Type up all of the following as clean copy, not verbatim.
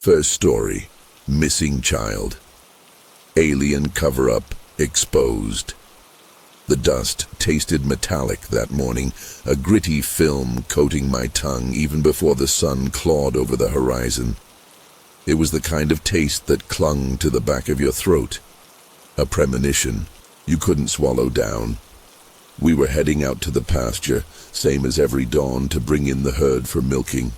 First story, missing child. Alien cover-up exposed. The dust tasted metallic that morning, a gritty film coating my tongue even before the sun clawed over the horizon. It was the kind of taste that clung to the back of your throat, a premonition you couldn't swallow down. We were heading out to the pasture, same as every dawn, to bring in the herd for milking.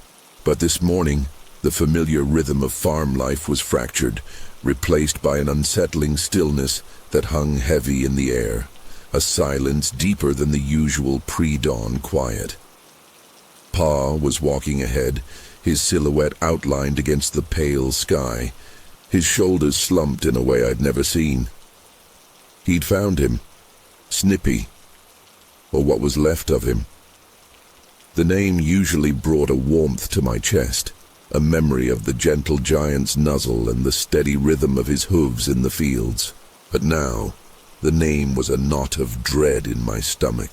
But this morning, the familiar rhythm of farm life was fractured, replaced by an unsettling stillness that hung heavy in the air, a silence deeper than the usual pre-dawn quiet. Pa was walking ahead, his silhouette outlined against the pale sky, his shoulders slumped in a way I'd never seen. He'd found him, Snippy, or what was left of him. The name usually brought a warmth to my chest, a memory of the gentle giant's nuzzle and the steady rhythm of his hooves in the fields. But now, the name was a knot of dread in my stomach,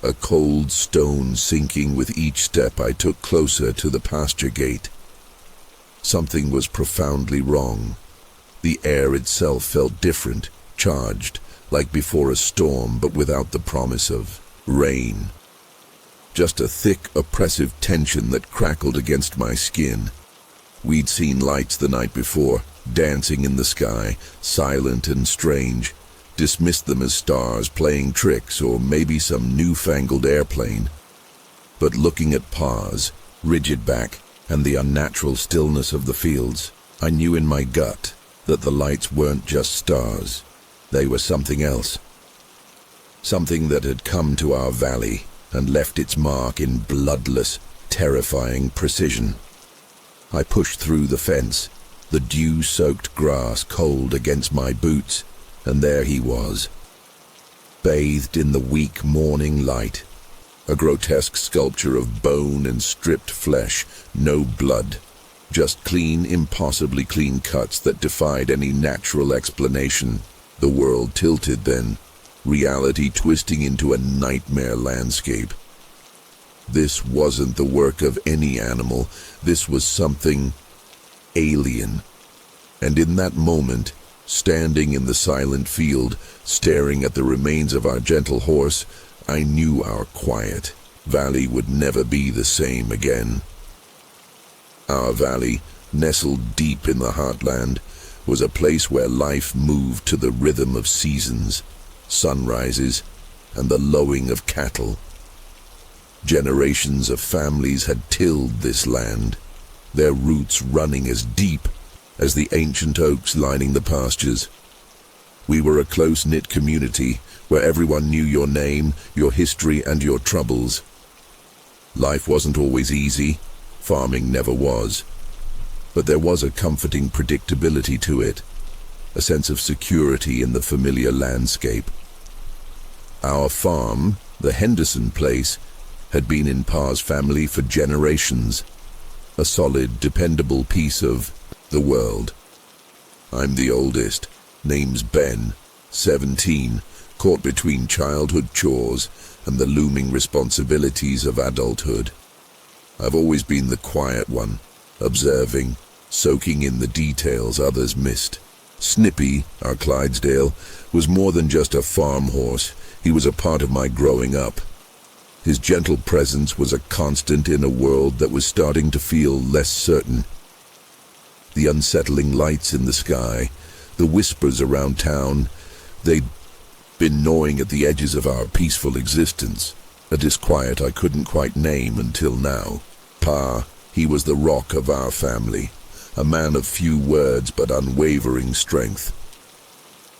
a cold stone sinking with each step I took closer to the pasture gate. Something was profoundly wrong. The air itself felt different, charged, like before a storm, but without the promise of rain. Just a thick, oppressive tension that crackled against my skin. We'd seen lights the night before, dancing in the sky, silent and strange, dismissed them as stars playing tricks or maybe some newfangled airplane. But looking at Pa's rigid back and the unnatural stillness of the fields, I knew in my gut that the lights weren't just stars. They were something else. Something that had come to our valley and left its mark in bloodless, terrifying precision. I pushed through the fence, the dew-soaked grass cold against my boots, and there he was, bathed in the weak morning light, a grotesque sculpture of bone and stripped flesh, no blood, just clean, impossibly clean cuts that defied any natural explanation. The world tilted then, reality twisting into a nightmare landscape. This wasn't the work of any animal, this was something alien. And in that moment, standing in the silent field, staring at the remains of our gentle horse, I knew our quiet valley would never be the same again. Our valley, nestled deep in the heartland, was a place where life moved to the rhythm of seasons, sunrises, and the lowing of cattle. Generations of families had tilled this land, their roots running as deep as the ancient oaks lining the pastures. We were a close-knit community where everyone knew your name, your history, and your troubles. Life wasn't always easy, farming never was, but there was a comforting predictability to it, a sense of security in the familiar landscape. Our farm, the Henderson place, had been in Pa's family for generations, a solid, dependable piece of the world. I'm the oldest, name's Ben, 17, caught between childhood chores and the looming responsibilities of adulthood. I've always been the quiet one, observing, soaking in the details others missed. Snippy, our Clydesdale, was more than just a farm horse. He was a part of my growing up. His gentle presence was a constant in a world that was starting to feel less certain. The unsettling lights in the sky, the whispers around town, they'd been gnawing at the edges of our peaceful existence, a disquiet I couldn't quite name until now. Pa, he was the rock of our family, a man of few words but unwavering strength.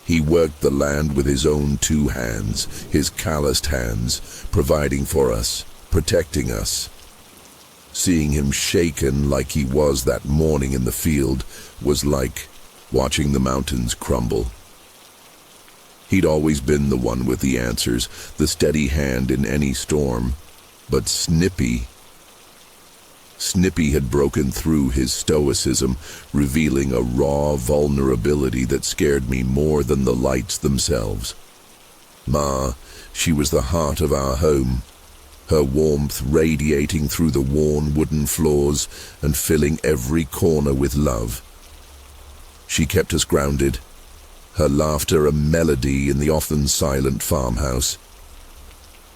He worked the land with his own two hands, his calloused hands, providing for us, protecting us. Seeing him shaken like he was that morning in the field was like watching the mountains crumble. He'd always been the one with the answers, the steady hand in any storm. But Snippy had broken through his stoicism, revealing a raw vulnerability that scared me more than the lights themselves. Ma, she was the heart of our home, her warmth radiating through the worn wooden floors and filling every corner with love. She kept us grounded, her laughter a melody in the often silent farmhouse.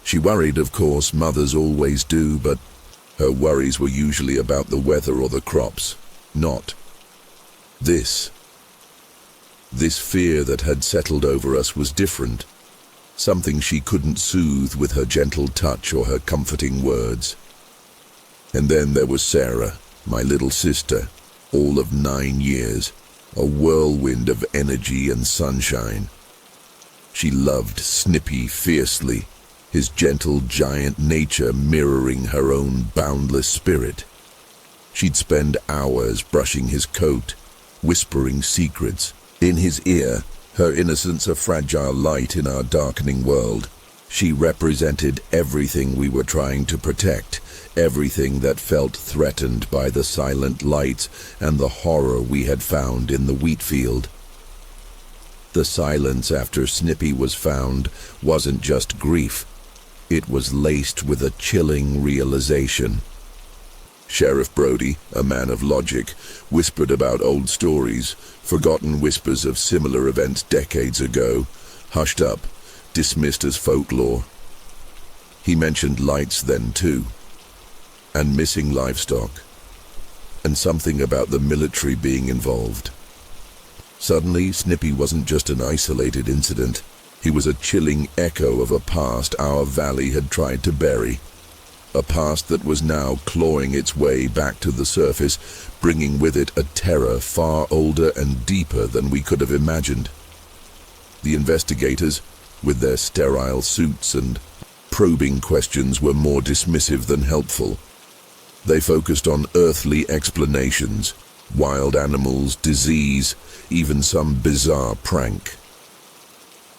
She worried, of course, mothers always do, but her worries were usually about the weather or the crops, not this. This fear that had settled over us was different, something she couldn't soothe with her gentle touch or her comforting words. And then there was Sarah, my little sister, all of 9 years, a whirlwind of energy and sunshine. She loved Snippy fiercely, his gentle giant nature mirroring her own boundless spirit. She'd spend hours brushing his coat, whispering secrets in his ear, her innocence a fragile light in our darkening world. She represented everything we were trying to protect, everything that felt threatened by the silent lights and the horror we had found in the wheat field. The silence after Snippy was found wasn't just grief. It was laced with a chilling realization. Sheriff Brody, a man of logic, whispered about old stories, forgotten whispers of similar events decades ago, hushed up, dismissed as folklore. He mentioned lights then too, and missing livestock, and something about the military being involved. Suddenly, Snippy wasn't just an isolated incident. He was a chilling echo of a past our valley had tried to bury. A past that was now clawing its way back to the surface, bringing with it a terror far older and deeper than we could have imagined. The investigators, with their sterile suits and probing questions, were more dismissive than helpful. They focused on earthly explanations, wild animals, disease, even some bizarre prank.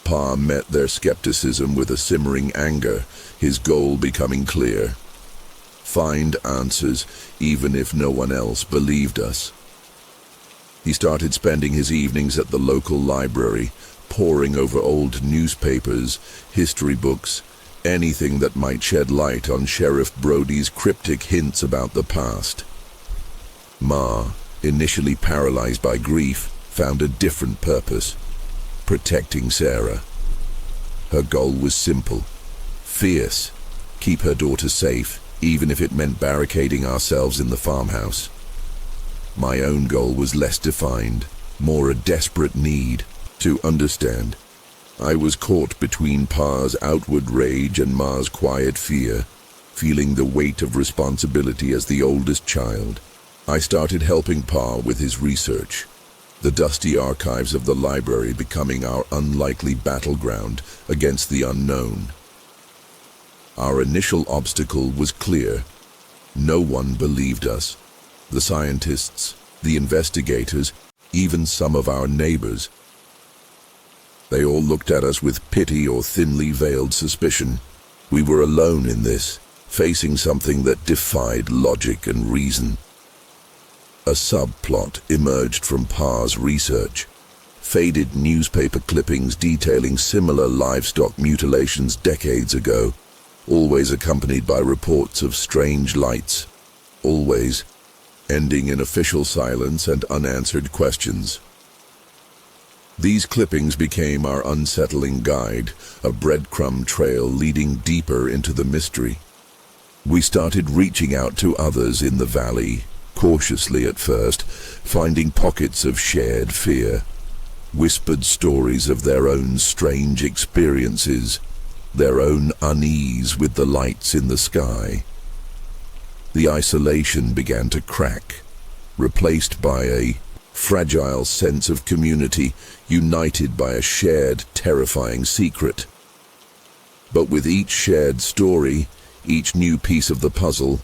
Pa met their skepticism with a simmering anger, his goal becoming clear. Find answers, even if no one else believed us. He started spending his evenings at the local library, poring over old newspapers, history books, anything that might shed light on Sheriff Brody's cryptic hints about the past. Ma, initially paralyzed by grief, found a different purpose: protecting Sarah. Her goal was simple, fierce: keep her daughter safe, even if it meant barricading ourselves in the farmhouse. My own goal was less defined, more a desperate need to understand. I was caught between Pa's outward rage and Ma's quiet fear, feeling the weight of responsibility as the oldest child. I started helping Pa with his research, the dusty archives of the library becoming our unlikely battleground against the unknown. Our initial obstacle was clear. No one believed us. The scientists, the investigators, even some of our neighbors. They all looked at us with pity or thinly veiled suspicion. We were alone in this, facing something that defied logic and reason. A subplot emerged from Pa's research. Faded newspaper clippings detailing similar livestock mutilations decades ago, always accompanied by reports of strange lights, always ending in official silence and unanswered questions. These clippings became our unsettling guide, a breadcrumb trail leading deeper into the mystery. We started reaching out to others in the valley, cautiously at first, finding pockets of shared fear, whispered stories of their own strange experiences, their own unease with the lights in the sky. The isolation began to crack, replaced by a fragile sense of community, united by a shared, terrifying secret. But with each shared story, each new piece of the puzzle,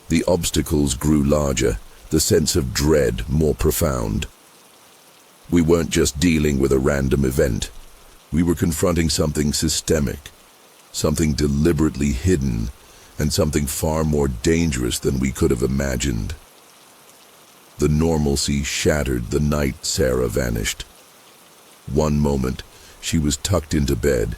the obstacles grew larger, the sense of dread more profound. We weren't just dealing with a random event. We were confronting something systemic, something deliberately hidden, and something far more dangerous than we could have imagined. The normalcy shattered the night Sarah vanished. One moment, she was tucked into bed,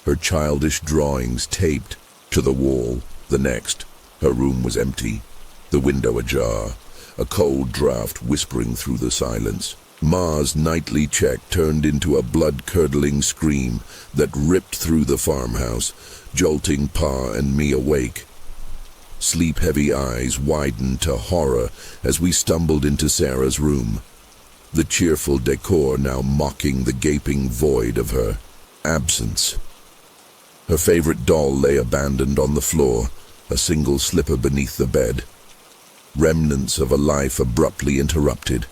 her childish drawings taped to the wall. The next, her room was empty, the window ajar, a cold draft whispering through the silence. Ma's nightly check turned into a blood-curdling scream that ripped through the farmhouse, jolting Pa and me awake. Sleep-heavy eyes widened to horror as we stumbled into Sarah's room, the cheerful decor now mocking the gaping void of her absence. Her favorite doll lay abandoned on the floor, a single slipper beneath the bed. Remnants of a life abruptly interrupted.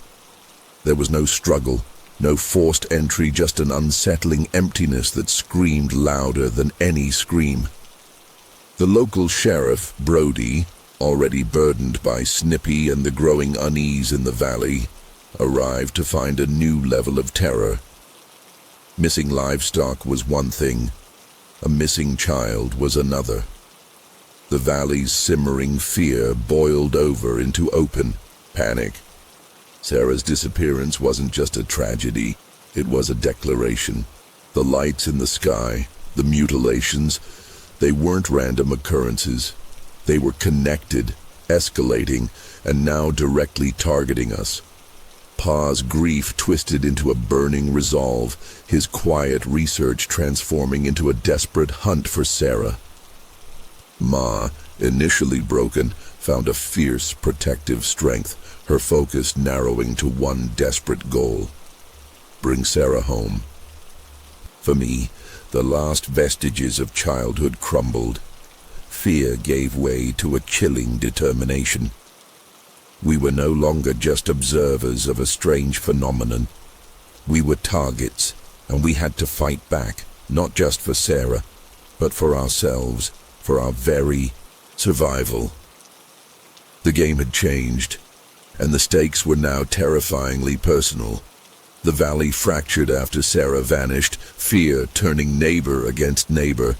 There was no struggle, no forced entry, just an unsettling emptiness that screamed louder than any scream. The local sheriff, Brody, already burdened by Snippy and the growing unease in the valley, arrived to find a new level of terror. Missing livestock was one thing, a missing child was another. The valley's simmering fear boiled over into open panic. Sarah's disappearance wasn't just a tragedy, it was a declaration. The lights in the sky, the mutilations, they weren't random occurrences. They were connected, escalating, and now directly targeting us. Pa's grief twisted into a burning resolve, his quiet research transforming into a desperate hunt for Sarah. Ma, initially broken, found a fierce, protective strength, her focus narrowing to one desperate goal: bring Sarah home. For me, the last vestiges of childhood crumbled. Fear gave way to a chilling determination. We were no longer just observers of a strange phenomenon. We were targets, and we had to fight back, not just for Sarah, but for ourselves, for our very survival. The game had changed, and the stakes were now terrifyingly personal. The valley fractured after Sarah vanished, fear turning neighbor against neighbor.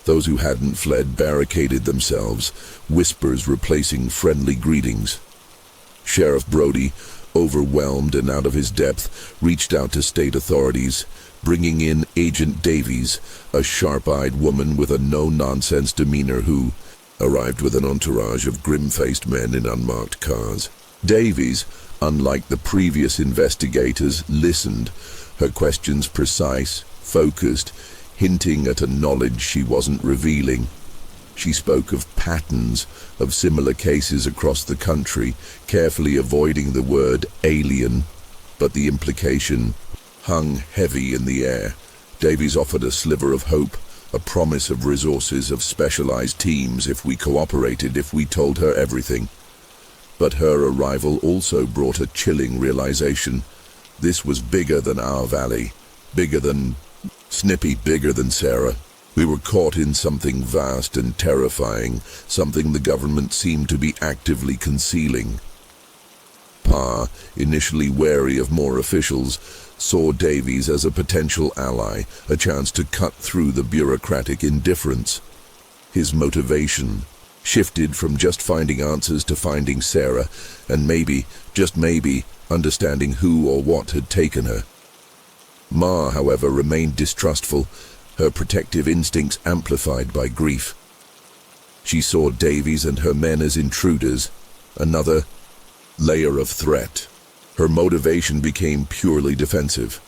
Those who hadn't fled barricaded themselves, whispers replacing friendly greetings. Sheriff Brody, overwhelmed and out of his depth, reached out to state authorities, bringing in Agent Davies, a sharp-eyed woman with a no-nonsense demeanor who arrived with an entourage of grim-faced men in unmarked cars. Davies, unlike the previous investigators, listened, her questions precise, focused, hinting at a knowledge she wasn't revealing. She spoke of patterns of similar cases across the country, carefully avoiding the word alien, but the implication hung heavy in the air. Davies offered a sliver of hope, a promise of resources, of specialized teams if we cooperated, if we told her everything. But her arrival also brought a chilling realization. This was bigger than our valley, bigger than Snippy, bigger than Sarah. We were caught in something vast and terrifying, something the government seemed to be actively concealing. Pa, initially wary of more officials, saw Davies as a potential ally, a chance to cut through the bureaucratic indifference. His motivation shifted from just finding answers to finding Sarah, and maybe, just maybe, understanding who or what had taken her. Ma, however, remained distrustful, her protective instincts amplified by grief. She saw Davies and her men as intruders, another layer of threat. Her motivation became purely defensive.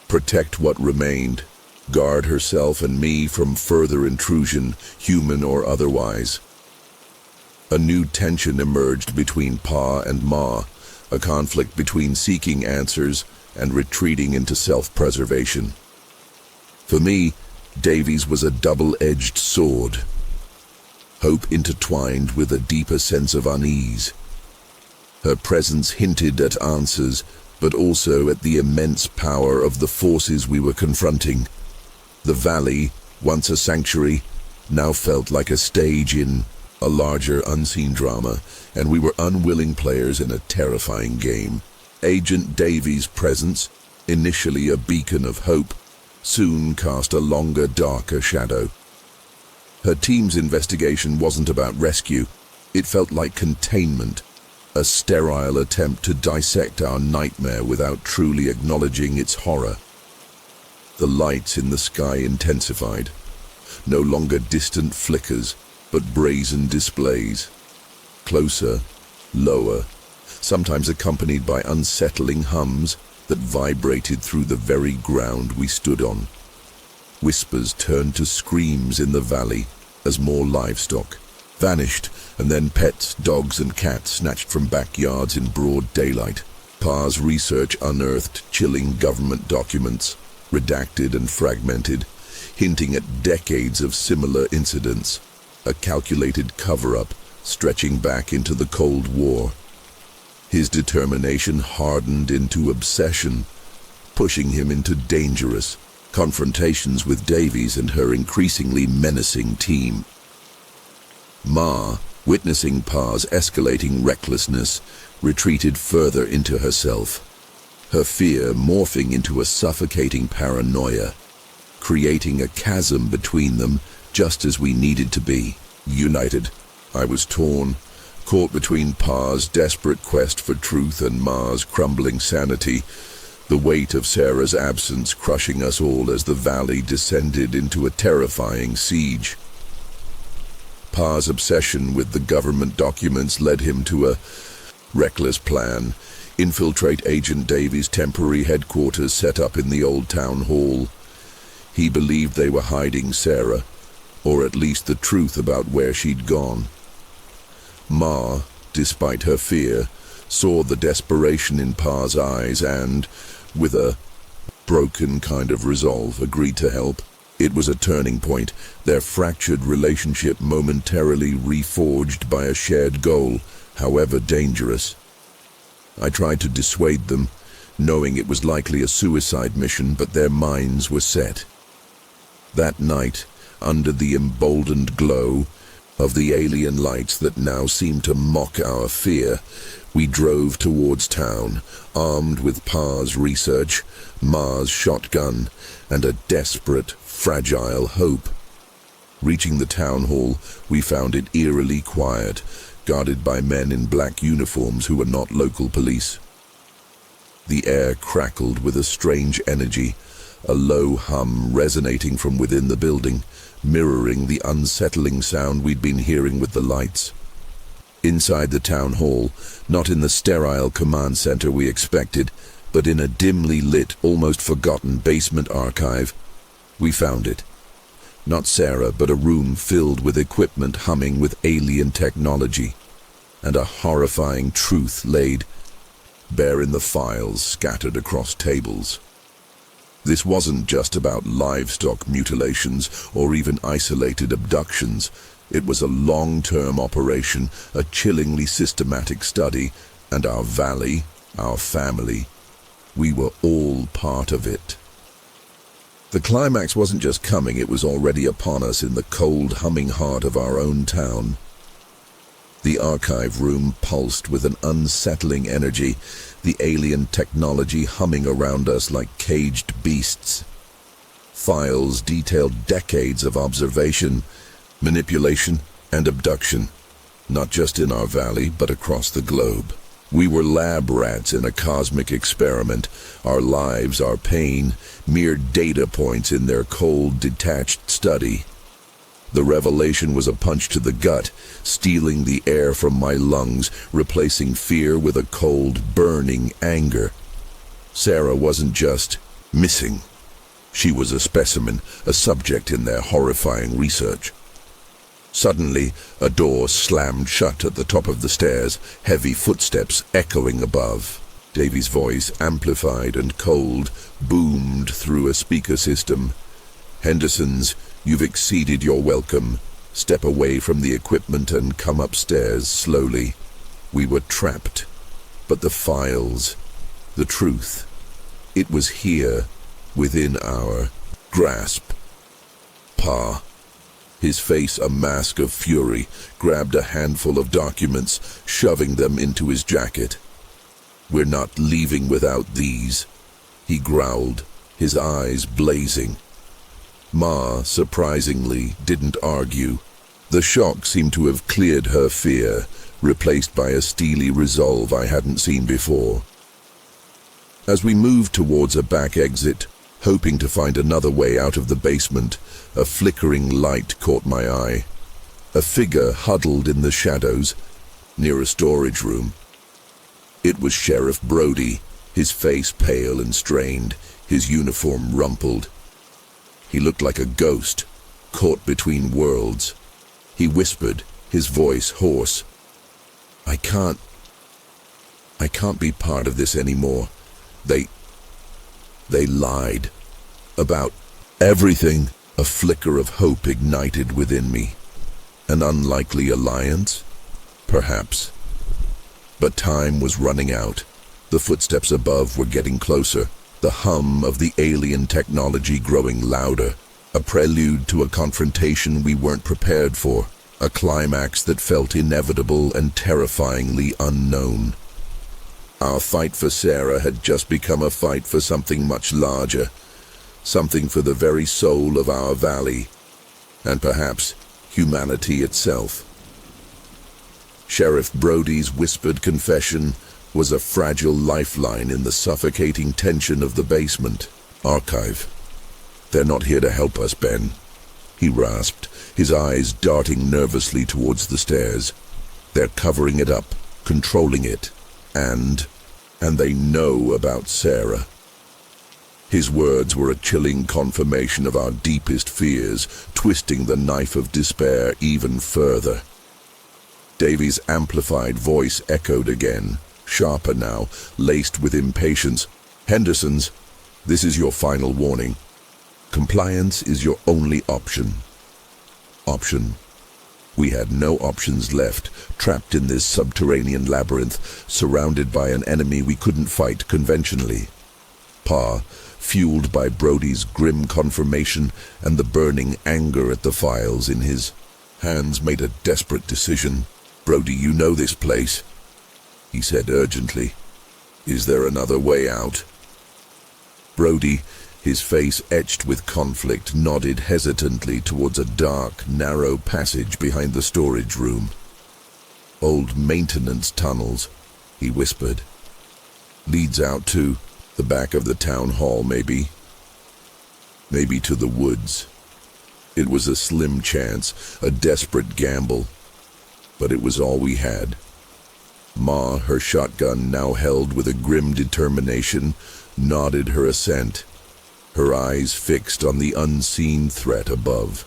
Protect what remained, guard herself and me from further intrusion, human or otherwise. A new tension emerged between Pa and Ma, a conflict between seeking answers and retreating into self-preservation. For me, Davies was a double-edged sword. Hope intertwined with a deeper sense of unease. Her presence hinted at answers, but also at the immense power of the forces we were confronting. The valley, once a sanctuary, now felt like a stage in a larger unseen drama, and we were unwilling players in a terrifying game. Agent Davies' presence, initially a beacon of hope, soon cast a longer, darker shadow. Her team's investigation wasn't about rescue. It felt like containment, a sterile attempt to dissect our nightmare without truly acknowledging its horror. The lights in the sky intensified, no longer distant flickers, but brazen displays. Closer, lower, sometimes accompanied by unsettling hums that vibrated through the very ground we stood on. Whispers turned to screams in the valley as more livestock vanished, and then pets, dogs and cats snatched from backyards in broad daylight. Pa's research unearthed chilling government documents, redacted and fragmented, hinting at decades of similar incidents, a calculated cover-up stretching back into the Cold War. His determination hardened into obsession, pushing him into dangerous confrontations with Davies and her increasingly menacing team. Ma, witnessing Pa's escalating recklessness, retreated further into herself, her fear morphing into a suffocating paranoia, creating a chasm between them just as we needed to be, united. I was torn, caught between Pa's desperate quest for truth and Ma's crumbling sanity, the weight of Sarah's absence crushing us all as the valley descended into a terrifying siege. Pa's obsession with the government documents led him to a reckless plan: infiltrate Agent Davies' temporary headquarters set up in the old town hall. He believed they were hiding Sarah, or at least the truth about where she'd gone. Ma, despite her fear, saw the desperation in Pa's eyes and, with a broken kind of resolve, agreed to help. It was a turning point, their fractured relationship momentarily reforged by a shared goal, however dangerous. I tried to dissuade them, knowing it was likely a suicide mission, but their minds were set. That night, under the emboldened glow of the alien lights that now seemed to mock our fear, we drove towards town, armed with Pa's research, Ma's shotgun, and a desperate, fragile hope. Reaching the town hall, we found it eerily quiet, guarded by men in black uniforms who were not local police. The air crackled with a strange energy, a low hum resonating from within the building, mirroring the unsettling sound we'd been hearing with the lights. Inside the town hall, not in the sterile command center we expected, but in a dimly lit, almost forgotten basement archive, we found it. Not Sarah, but a room filled with equipment humming with alien technology, and a horrifying truth laid bare in the files scattered across tables. This wasn't just about livestock mutilations or even isolated abductions. It was a long-term operation, a chillingly systematic study, and our valley, our family, we were all part of it. The climax wasn't just coming, it was already upon us in the cold, humming heart of our own town. The archive room pulsed with an unsettling energy, the alien technology humming around us like caged beasts. Files detailed decades of observation, manipulation, and abduction, not just in our valley, but across the globe. We were lab rats in a cosmic experiment, our lives, our pain, mere data points in their cold, detached study. The revelation was a punch to the gut, stealing the air from my lungs, replacing fear with a cold, burning anger. Sarah wasn't just missing. She was a specimen, a subject in their horrifying research. Suddenly, a door slammed shut at the top of the stairs, heavy footsteps echoing above. Davy's voice, amplified and cold, boomed through a speaker system. "Hendersons, you've exceeded your welcome. Step away from the equipment and come upstairs slowly." We were trapped. But the files, the truth, it was here, within our grasp. Pa, his face a mask of fury, grabbed a handful of documents, shoving them into his jacket. "We're not leaving without these," he growled, his eyes blazing. Ma, surprisingly, didn't argue. The shock seemed to have cleared her fear, replaced by a steely resolve I hadn't seen before. As we moved towards a back exit, hoping to find another way out of the basement, a flickering light caught my eye. A figure huddled in the shadows, near a storage room. It was Sheriff Brody, his face pale and strained, his uniform rumpled. He looked like a ghost, caught between worlds. He whispered, his voice hoarse. I can't be part of this anymore. They lied. About everything. A flicker of hope ignited within me. An unlikely alliance? Perhaps. But time was running out. The footsteps above were getting closer, the hum of the alien technology growing louder, a prelude to a confrontation we weren't prepared for, a climax that felt inevitable and terrifyingly unknown. Our fight for Sarah had just become a fight for something much larger, something for the very soul of our valley, and perhaps humanity itself. Sheriff Brody's whispered confession was a fragile lifeline in the suffocating tension of the basement. Archive. They're not here to help us, Ben, he rasped, his eyes darting nervously towards the stairs. They're covering it up, controlling it, and they know about Sarah. His words were a chilling confirmation of our deepest fears, twisting the knife of despair even further. Davy's amplified voice echoed again, sharper now, laced with impatience. Henderson's, this is your final warning. Compliance is your only option. Option? We had no options left, trapped in this subterranean labyrinth, surrounded by an enemy we couldn't fight conventionally. Pa, fueled by Brody's grim confirmation and the burning anger at the files in his hands, made a desperate decision. Brody, you know this place, he said urgently. Is there another way out? Brody, his face etched with conflict, nodded hesitantly towards a dark, narrow passage behind the storage room. Old maintenance tunnels, he whispered. Leads out to the back of the town hall, maybe. Maybe to the woods. It was a slim chance, a desperate gamble. But it was all we had. Ma, her shotgun now held with a grim determination, nodded her assent, her eyes fixed on the unseen threat above.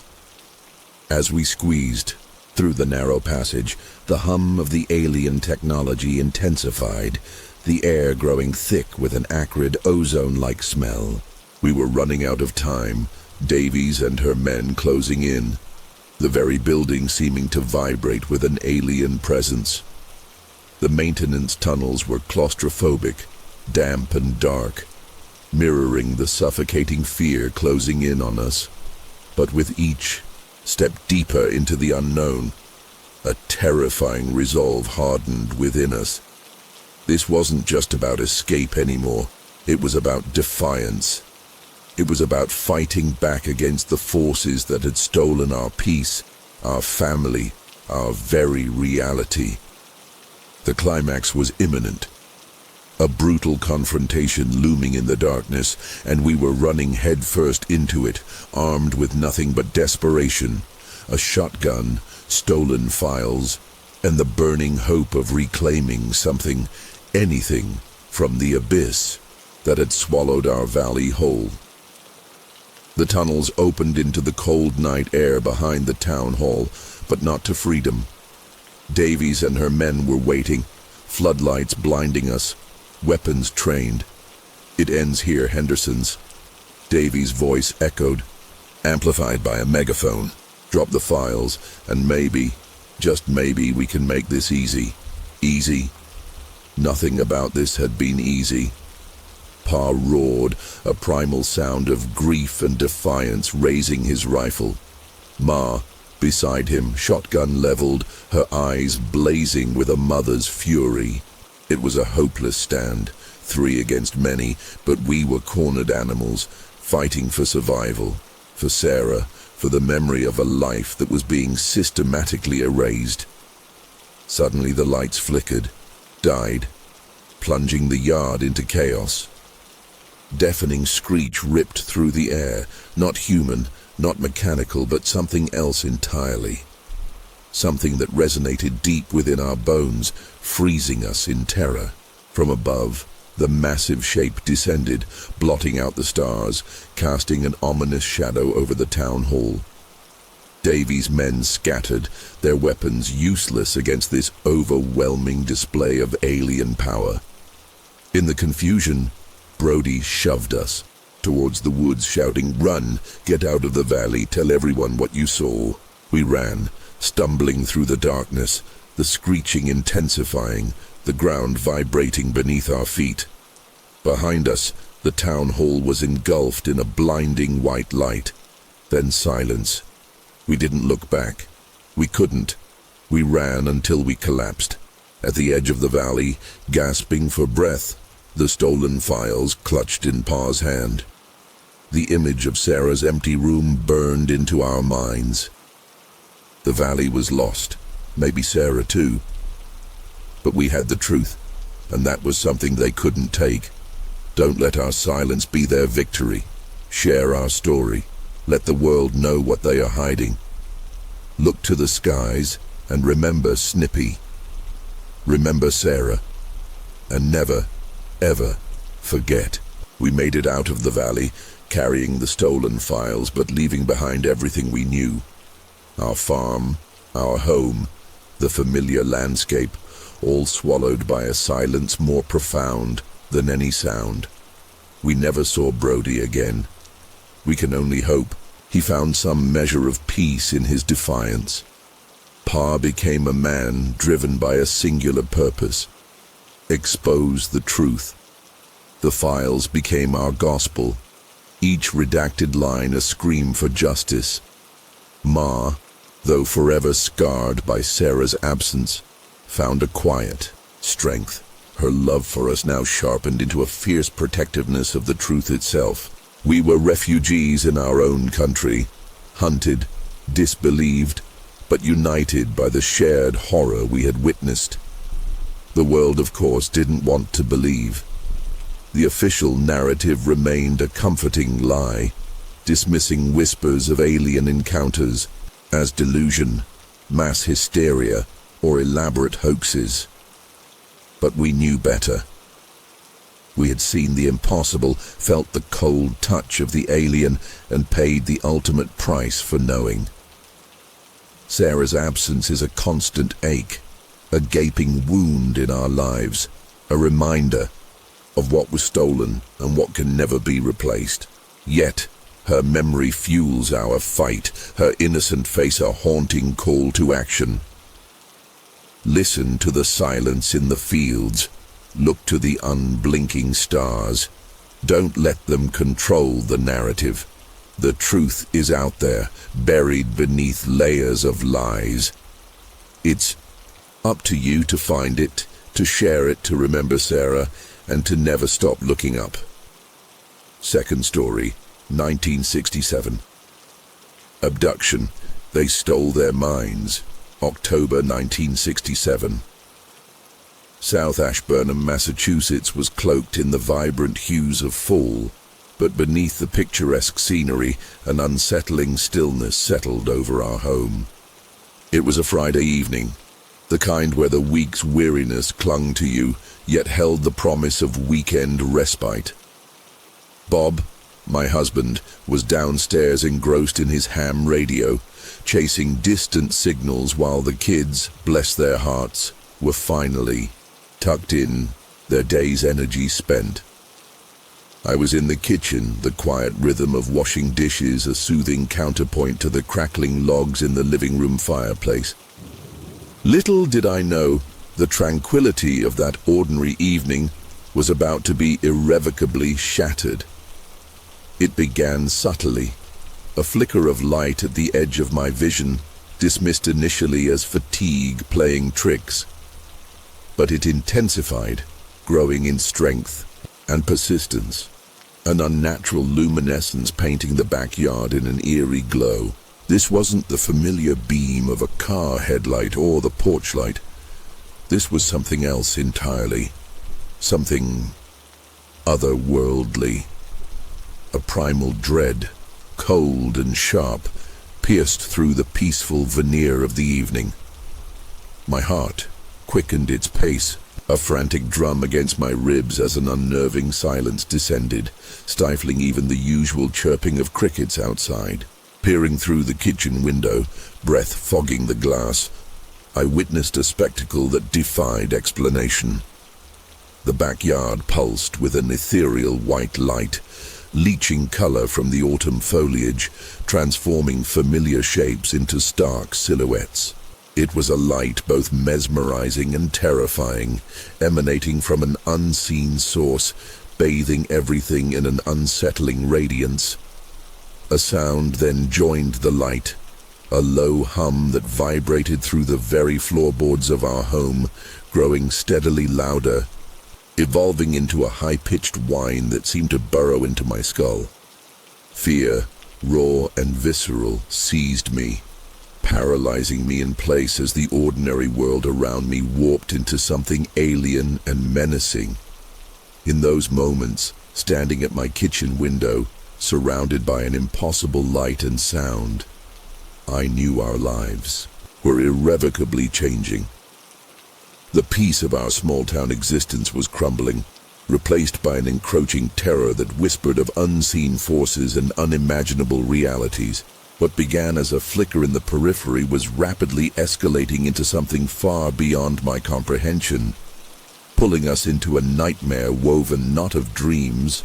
As we squeezed through the narrow passage, the hum of the alien technology intensified, the air growing thick with an acrid ozone-like smell. We were running out of time, Davies and her men closing in, the very building seeming to vibrate with an alien presence. The maintenance tunnels were claustrophobic, damp and dark, mirroring the suffocating fear closing in on us. But with each step deeper into the unknown, a terrifying resolve hardened within us. This wasn't just about escape anymore. It was about defiance. It was about fighting back against the forces that had stolen our peace, our family, our very reality. The climax was imminent. A brutal confrontation looming in the darkness, and we were running headfirst into it, armed with nothing but desperation, a shotgun, stolen files, and the burning hope of reclaiming something, anything, from the abyss that had swallowed our valley whole. The tunnels opened into the cold night air behind the town hall, but not to freedom. Davies and her men were waiting, floodlights blinding us, weapons trained. It ends here, Henderson's. Davies' voice echoed, amplified by a megaphone. Drop the files, and maybe, just maybe, we can make this easy. Easy? Nothing about this had been easy. Pa roared, a primal sound of grief and defiance, raising his rifle. Ma, beside him, shotgun leveled, her eyes blazing with a mother's fury. It was a hopeless stand, 3 against many, but we were cornered animals, fighting for survival, for Sarah, for the memory of a life that was being systematically erased. Suddenly the lights flickered, died, plunging the yard into chaos. Deafening screech ripped through the air, not human, not mechanical, but something else entirely. something that resonated deep within our bones, freezing us in terror. From above, the massive shape descended, blotting out the stars, casting an ominous shadow over the town hall. Davy's men scattered, their weapons useless against this overwhelming display of alien power. In the confusion, Brody shoved us towards the woods, shouting, "Run! Get out of the valley! Tell everyone what you saw!" We ran, stumbling through the darkness, the screeching intensifying, the ground vibrating beneath our feet. Behind us, the town hall was engulfed in a blinding white light. Then silence. We didn't look back. We couldn't. We ran until we collapsed. At the edge of the valley, gasping for breath, the stolen files clutched in Pa's hand. The image of Sarah's empty room burned into our minds. The valley was lost, maybe Sarah too. But we had the truth, and that was something they couldn't take. Don't let our silence be their victory. Share our story. Let the world know what they are hiding. Look to the skies and remember Snippy. Remember Sarah. And never, ever forget. We made it out of the valley, carrying the stolen files, but leaving behind everything we knew. Our farm, our home, the familiar landscape, all swallowed by a silence more profound than any sound. We never saw Brody again. We can only hope he found some measure of peace in his defiance. Pa became a man driven by a singular purpose: expose the truth. The files became our gospel, each redacted line a scream for justice. Ma, though forever scarred by Sarah's absence, found a quiet strength, her love for us now sharpened into a fierce protectiveness of the truth itself. We were refugees in our own country, hunted, disbelieved, but united by the shared horror we had witnessed. The world, of course, didn't want to believe. The official narrative remained a comforting lie, dismissing whispers of alien encounters as delusion, mass hysteria, or elaborate hoaxes. But we knew better. We had seen the impossible, felt the cold touch of the alien, and paid the ultimate price for knowing. Sarah's absence is a constant ache, a gaping wound in our lives, a reminder of what was stolen and what can never be replaced. Yet, her memory fuels our fight, her innocent face a haunting call to action. Listen to the silence in the fields. Look to the unblinking stars. Don't let them control the narrative. The truth is out there, buried beneath layers of lies. It's up to you to find it, to share it, to remember Sarah, and to never stop looking up. Second story, 1967. Abduction. They stole their minds. October 1967. South Ashburnham, Massachusetts was cloaked in the vibrant hues of fall, but beneath the picturesque scenery, an unsettling stillness settled over our home. It was a Friday evening, the kind where the week's weariness clung to you, yet held the promise of weekend respite. Bob, my husband, was downstairs engrossed in his ham radio, chasing distant signals while the kids, bless their hearts, were finally tucked in, their day's energy spent. I was in the kitchen, the quiet rhythm of washing dishes a soothing counterpoint to the crackling logs in the living room fireplace. Little did I know, the tranquility of that ordinary evening was about to be irrevocably shattered. It began subtly, a flicker of light at the edge of my vision, dismissed initially as fatigue playing tricks. But it intensified, growing in strength and persistence, an unnatural luminescence painting the backyard in an eerie glow. This wasn't the familiar beam of a car headlight or the porch light. This was something else entirely, something otherworldly. A primal dread, cold and sharp, pierced through the peaceful veneer of the evening. My heart quickened its pace, a frantic drum against my ribs as an unnerving silence descended, stifling even the usual chirping of crickets outside. Peering through the kitchen window, breath fogging the glass, I witnessed a spectacle that defied explanation. The backyard pulsed with an ethereal white light, leaching color from the autumn foliage, transforming familiar shapes into stark silhouettes. It was a light both mesmerizing and terrifying, emanating from an unseen source, bathing everything in an unsettling radiance. A sound then joined the light, a low hum that vibrated through the very floorboards of our home, growing steadily louder, evolving into a high-pitched whine that seemed to burrow into my skull. Fear, raw and visceral, seized me, paralyzing me in place as the ordinary world around me warped into something alien and menacing. In those moments, standing at my kitchen window, surrounded by an impossible light and sound, I knew our lives were irrevocably changing. The peace of our small-town existence was crumbling, replaced by an encroaching terror that whispered of unseen forces and unimaginable realities. What began as a flicker in the periphery was rapidly escalating into something far beyond my comprehension, pulling us into a nightmare woven not of dreams,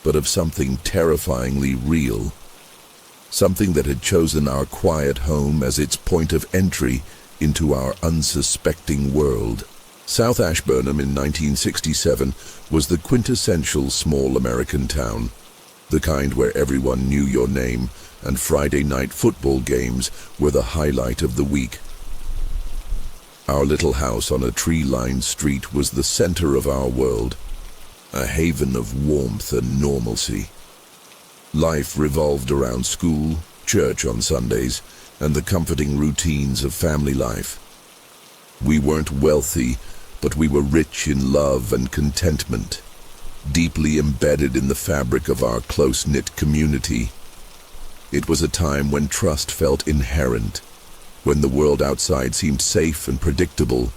but of something terrifyingly real. Something that had chosen our quiet home as its point of entry into our unsuspecting world. South Ashburnham in 1967 was the quintessential small American town, the kind where everyone knew your name and Friday night football games were the highlight of the week. Our little house on a tree-lined street was the center of our world, a haven of warmth and normalcy. Life revolved around school, church on Sundays, and the comforting routines of family life. We weren't wealthy, but we were rich in love and contentment, deeply embedded in the fabric of our close-knit community. It was a time when trust felt inherent, when the world outside seemed safe and predictable,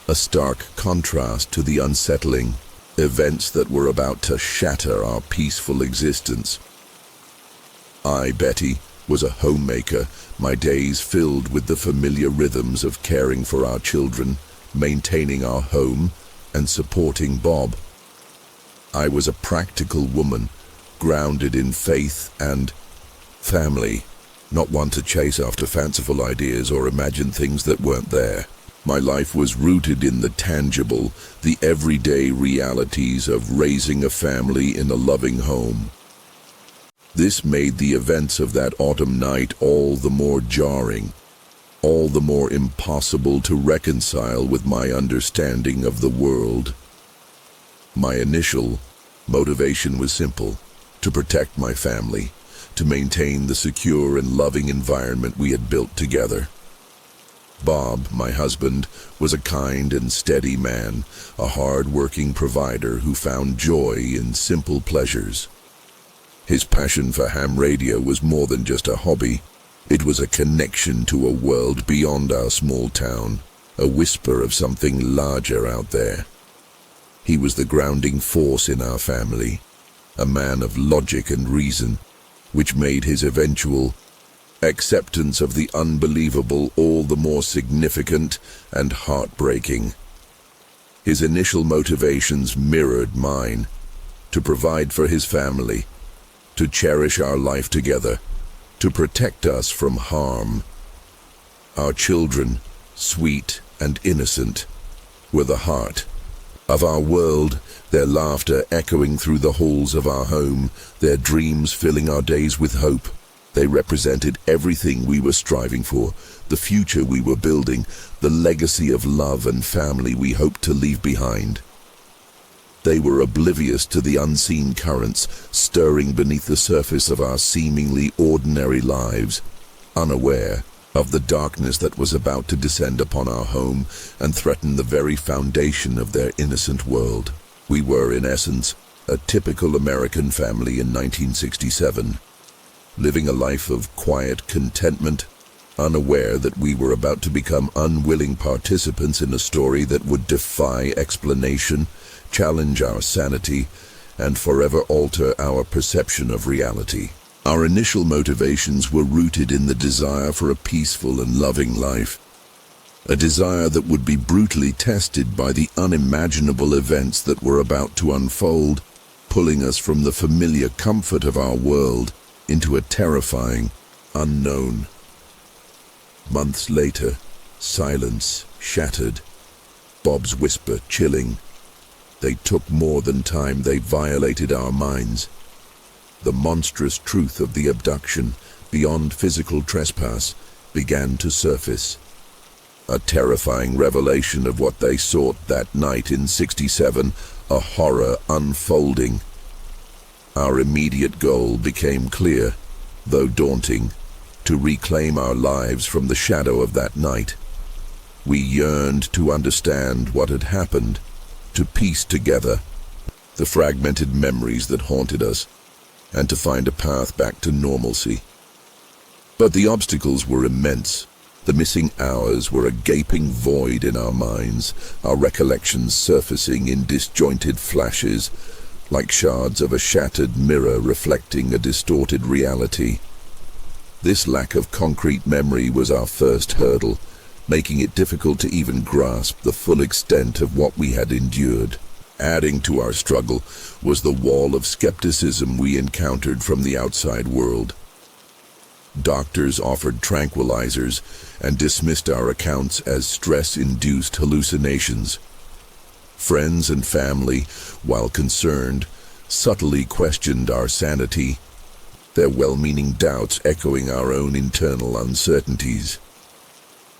a stark contrast to the unsettling events that were about to shatter our peaceful existence. I, Betty, was a homemaker, my days filled with the familiar rhythms of caring for our children, maintaining our home, and supporting Bob. I was a practical woman, grounded in faith and family, not one to chase after fanciful ideas or imagine things that weren't there. My life was rooted in the tangible, the everyday realities of raising a family in a loving home. This made the events of that autumn night all the more jarring, all the more impossible to reconcile with my understanding of the world. My initial motivation was simple: to protect my family, to maintain the secure and loving environment we had built together. Bob, my husband, was a kind and steady man, a hard-working provider who found joy in simple pleasures. His passion for ham radio was more than just a hobby. It was a connection to a world beyond our small town, a whisper of something larger out there. He was the grounding force in our family, a man of logic and reason, which made his eventual acceptance of the unbelievable all the more significant and heartbreaking. His initial motivations mirrored mine: to provide for his family, to cherish our life together, to protect us from harm. Our children, sweet and innocent, were the heart of our world, their laughter echoing through the halls of our home, their dreams filling our days with hope. They represented everything we were striving for, the future we were building, the legacy of love and family we hoped to leave behind. They were oblivious to the unseen currents stirring beneath the surface of our seemingly ordinary lives, unaware of the darkness that was about to descend upon our home and threaten the very foundation of their innocent world. We were, in essence, a typical American family in 1967, living a life of quiet contentment, unaware that we were about to become unwilling participants in a story that would defy explanation, challenge our sanity, and forever alter our perception of reality. Our initial motivations were rooted in the desire for a peaceful and loving life, a desire that would be brutally tested by the unimaginable events that were about to unfold, pulling us from the familiar comfort of our world into a terrifying unknown. Months later, silence shattered, Bob's whisper chilling. They took more than time, they violated our minds. The monstrous truth of the abduction, beyond physical trespass, began to surface. A terrifying revelation of what they sought that night in '67, a horror unfolding. Our immediate goal became clear, though daunting, to reclaim our lives from the shadow of that night. We yearned to understand what had happened, to piece together the fragmented memories that haunted us, and to find a path back to normalcy. But the obstacles were immense. The missing hours were a gaping void in our minds, our recollections surfacing in disjointed flashes, like shards of a shattered mirror reflecting a distorted reality. This lack of concrete memory was our first hurdle, making it difficult to even grasp the full extent of what we had endured. Adding to our struggle was the wall of skepticism we encountered from the outside world. Doctors offered tranquilizers and dismissed our accounts as stress-induced hallucinations. Friends and family, while concerned, subtly questioned our sanity, their well-meaning doubts echoing our own internal uncertainties.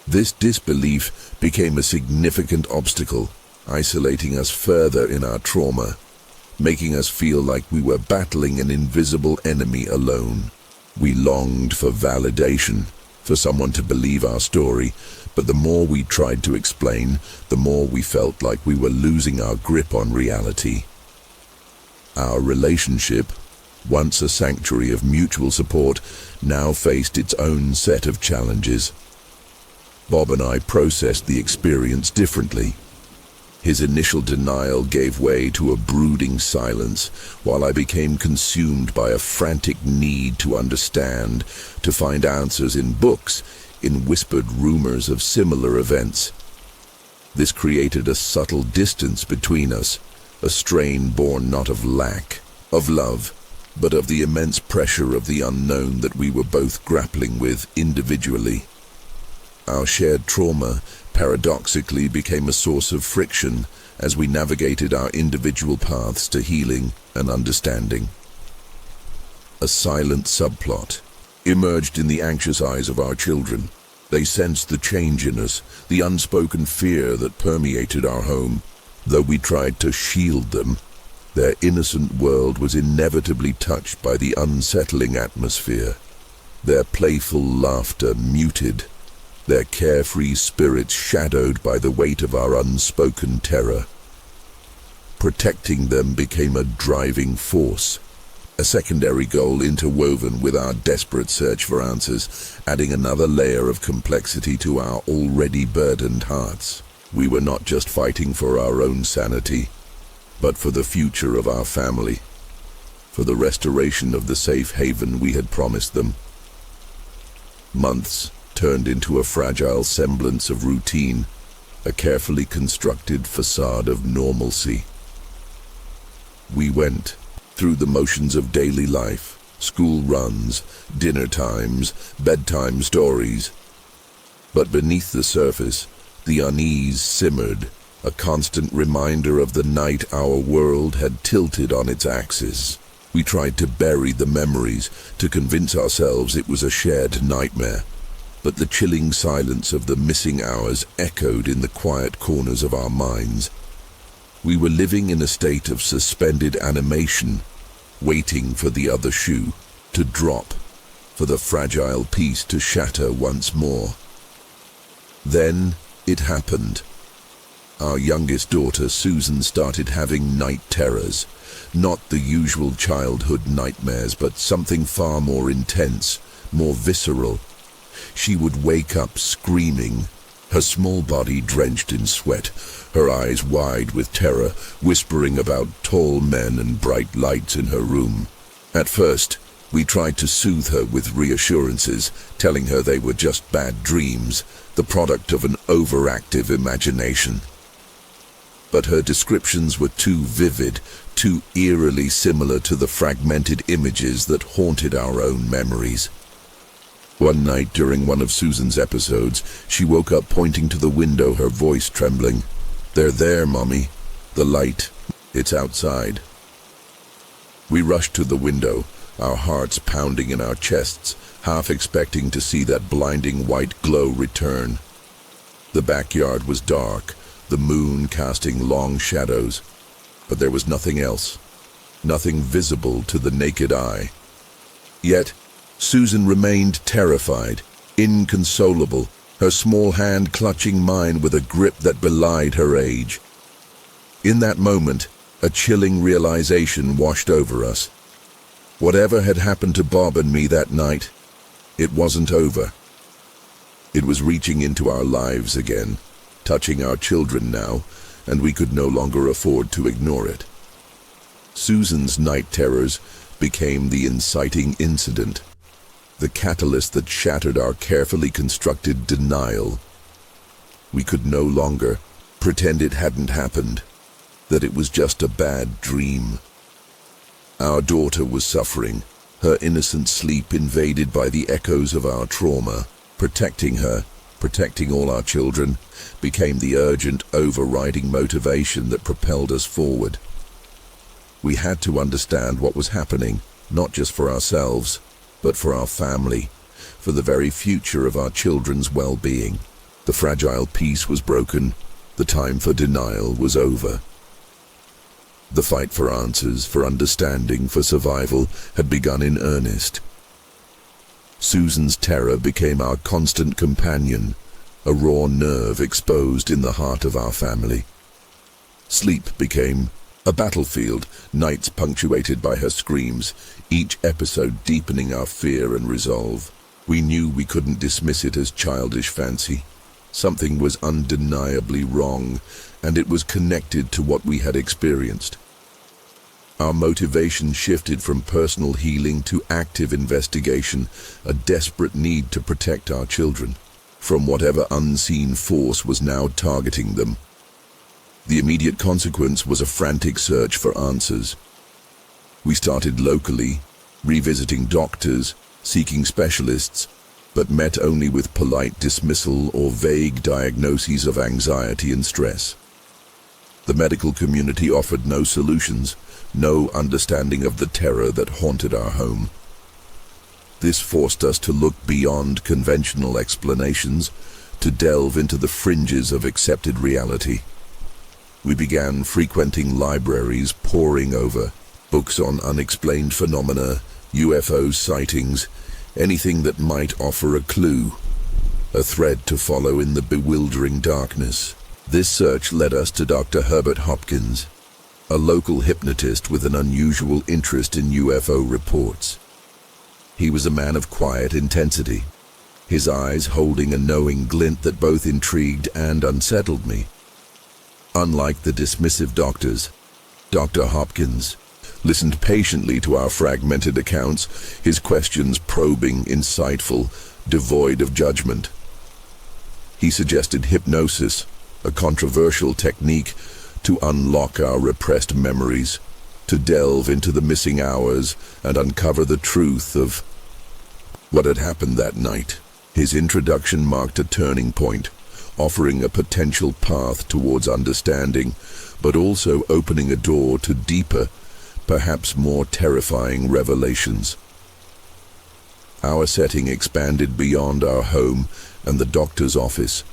This disbelief became a significant obstacle, isolating us further in our trauma, making us feel like we were battling an invisible enemy alone. We longed for validation, for someone to believe our story, but the more we tried to explain, the more we felt like we were losing our grip on reality. Our relationship, once a sanctuary of mutual support, now faced its own set of challenges. Bob and I processed the experience differently. His initial denial gave way to a brooding silence, while I became consumed by a frantic need to understand, to find answers in books, in whispered rumors of similar events. This created a subtle distance between us, a strain born not of lack, of love, but of the immense pressure of the unknown that we were both grappling with individually. Our shared trauma paradoxically became a source of friction as we navigated our individual paths to healing and understanding. A silent subplot emerged in the anxious eyes of our children. They sensed the change in us, the unspoken fear that permeated our home. Though we tried to shield them, their innocent world was inevitably touched by the unsettling atmosphere. Their playful laughter muted, their carefree spirits shadowed by the weight of our unspoken terror. Protecting them became a driving force, a secondary goal interwoven with our desperate search for answers, adding another layer of complexity to our already burdened hearts. We were not just fighting for our own sanity, but for the future of our family, for the restoration of the safe haven we had promised them. Months turned into a fragile semblance of routine, a carefully constructed facade of normalcy. We went through the motions of daily life, school runs, dinner times, bedtime stories. But beneath the surface, the unease simmered, a constant reminder of the night our world had tilted on its axis. We tried to bury the memories, to convince ourselves it was a shared nightmare. But the chilling silence of the missing hours echoed in the quiet corners of our minds. We were living in a state of suspended animation, waiting for the other shoe to drop, for the fragile piece to shatter once more. Then it happened. Our youngest daughter, Susan, started having night terrors. Not the usual childhood nightmares, but something far more intense, more visceral. She would wake up screaming, her small body drenched in sweat, her eyes wide with terror, whispering about tall men and bright lights in her room. At first, we tried to soothe her with reassurances, telling her they were just bad dreams, the product of an overactive imagination. But her descriptions were too vivid, too eerily similar to the fragmented images that haunted our own memories. One night during one of Susan's episodes, she woke up pointing to the window, her voice trembling. "They're there, Mommy. The light. It's outside." We rushed to the window, our hearts pounding in our chests, half expecting to see that blinding white glow return. The backyard was dark, the moon casting long shadows, but there was nothing else, nothing visible to the naked eye. Yet, Susan remained terrified, inconsolable, her small hand clutching mine with a grip that belied her age. In that moment, a chilling realization washed over us. Whatever had happened to Bob and me that night, it wasn't over. It was reaching into our lives again, touching our children now, and we could no longer afford to ignore it. Susan's night terrors became the inciting incident, the catalyst that shattered our carefully constructed denial. We could no longer pretend it hadn't happened, that it was just a bad dream. Our daughter was suffering, her innocent sleep invaded by the echoes of our trauma. Protecting her, protecting all our children, became the urgent, overriding motivation that propelled us forward. We had to understand what was happening, not just for ourselves, but for our family, for the very future of our children's well-being. The fragile peace was broken, the time for denial was over. The fight for answers, for understanding, for survival had begun in earnest. Susan's terror became our constant companion, a raw nerve exposed in the heart of our family. Sleep became a battlefield, nights punctuated by her screams, each episode deepening our fear and resolve. We knew we couldn't dismiss it as childish fancy. Something was undeniably wrong, and it was connected to what we had experienced. Our motivation shifted from personal healing to active investigation, a desperate need to protect our children from whatever unseen force was now targeting them. The immediate consequence was a frantic search for answers. We started locally, revisiting doctors, seeking specialists, but met only with polite dismissal or vague diagnoses of anxiety and stress. The medical community offered no solutions, no understanding of the terror that haunted our home. This forced us to look beyond conventional explanations, to delve into the fringes of accepted reality. We began frequenting libraries, poring over books on unexplained phenomena, UFO sightings, anything that might offer a clue, a thread to follow in the bewildering darkness. This search led us to Dr. Herbert Hopkins, a local hypnotist with an unusual interest in UFO reports. He was a man of quiet intensity, his eyes holding a knowing glint that both intrigued and unsettled me. Unlike the dismissive doctors, Dr. Hopkins listened patiently to our fragmented accounts, his questions probing, insightful, devoid of judgment. He suggested hypnosis, a controversial technique to unlock our repressed memories, to delve into the missing hours and uncover the truth of what had happened that night. His introduction marked a turning point, offering a potential path towards understanding, but also opening a door to deeper, perhaps more terrifying revelations. Our setting expanded beyond our home and the doctor's office.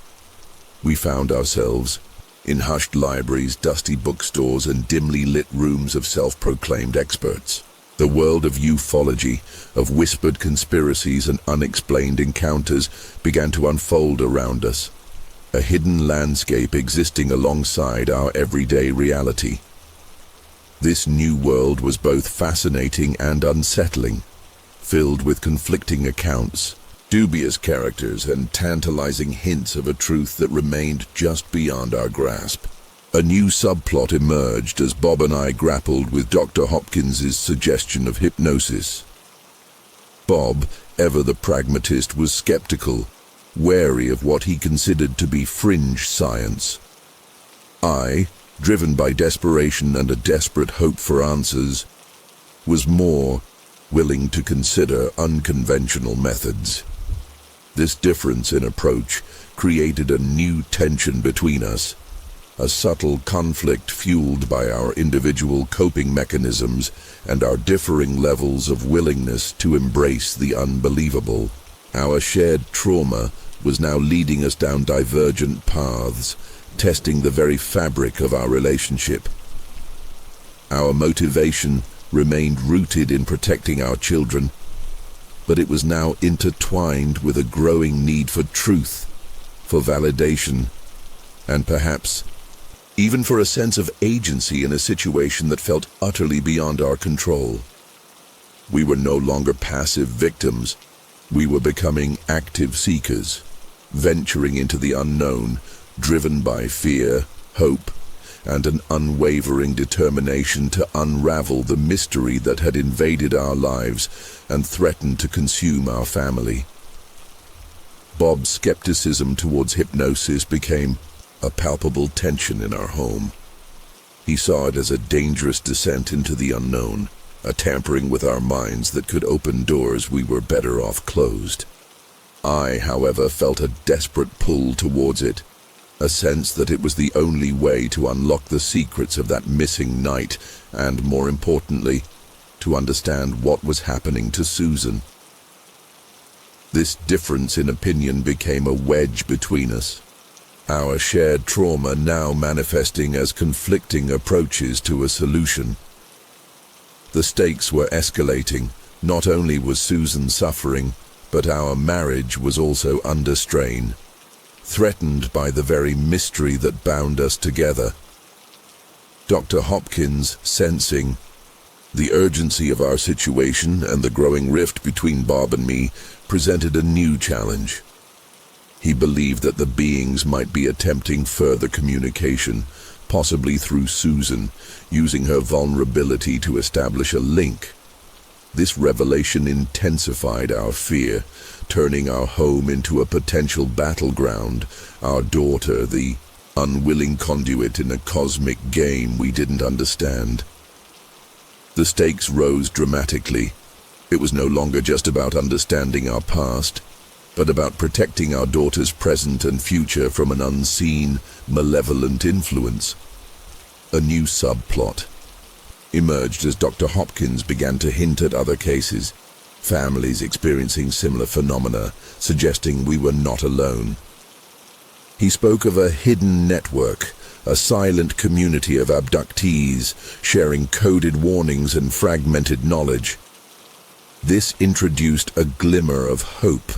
We found ourselves in hushed libraries, dusty bookstores, and dimly lit rooms of self-proclaimed experts. The world of ufology, of whispered conspiracies and unexplained encounters began to unfold around us, a hidden landscape existing alongside our everyday reality. This new world was both fascinating and unsettling, filled with conflicting accounts, dubious characters and tantalizing hints of a truth that remained just beyond our grasp. A new subplot emerged as Bob and I grappled with Dr. Hopkins's suggestion of hypnosis. Bob, ever the pragmatist, was skeptical, wary of what he considered to be fringe science. I, driven by desperation and a desperate hope for answers, was more willing to consider unconventional methods. This difference in approach created a new tension between us, a subtle conflict fueled by our individual coping mechanisms and our differing levels of willingness to embrace the unbelievable. Our shared trauma was now leading us down divergent paths, testing the very fabric of our relationship. Our motivation remained rooted in protecting our children, but it was now intertwined with a growing need for truth, for validation, and perhaps even for a sense of agency in a situation that felt utterly beyond our control. We were no longer passive victims. We were becoming active seekers, venturing into the unknown, driven by fear, hope, and an unwavering determination to unravel the mystery that had invaded our lives and threatened to consume our family. Bob's skepticism towards hypnosis became a palpable tension in our home. He saw it as a dangerous descent into the unknown, a tampering with our minds that could open doors we were better off closed. I, however, felt a desperate pull towards it, a sense that it was the only way to unlock the secrets of that missing night and, more importantly, to understand what was happening to Susan. This difference in opinion became a wedge between us, our shared trauma now manifesting as conflicting approaches to a solution. The stakes were escalating. Not only was Susan suffering, but our marriage was also under strain, threatened by the very mystery that bound us together. Dr. Hopkins, sensing the urgency of our situation and the growing rift between Bob and me, presented a new challenge. He believed that the beings might be attempting further communication, possibly through Susan, using her vulnerability to establish a link. This revelation intensified our fear, turning our home into a potential battleground, our daughter the unwilling conduit in a cosmic game we didn't understand. The stakes rose dramatically. It was no longer just about understanding our past, but about protecting our daughter's present and future from an unseen, malevolent influence. A new subplot emerged as Dr. Hopkins began to hint at other cases, families experiencing similar phenomena, suggesting we were not alone. He spoke of a hidden network, a silent community of abductees sharing coded warnings and fragmented knowledge. This introduced a glimmer of hope,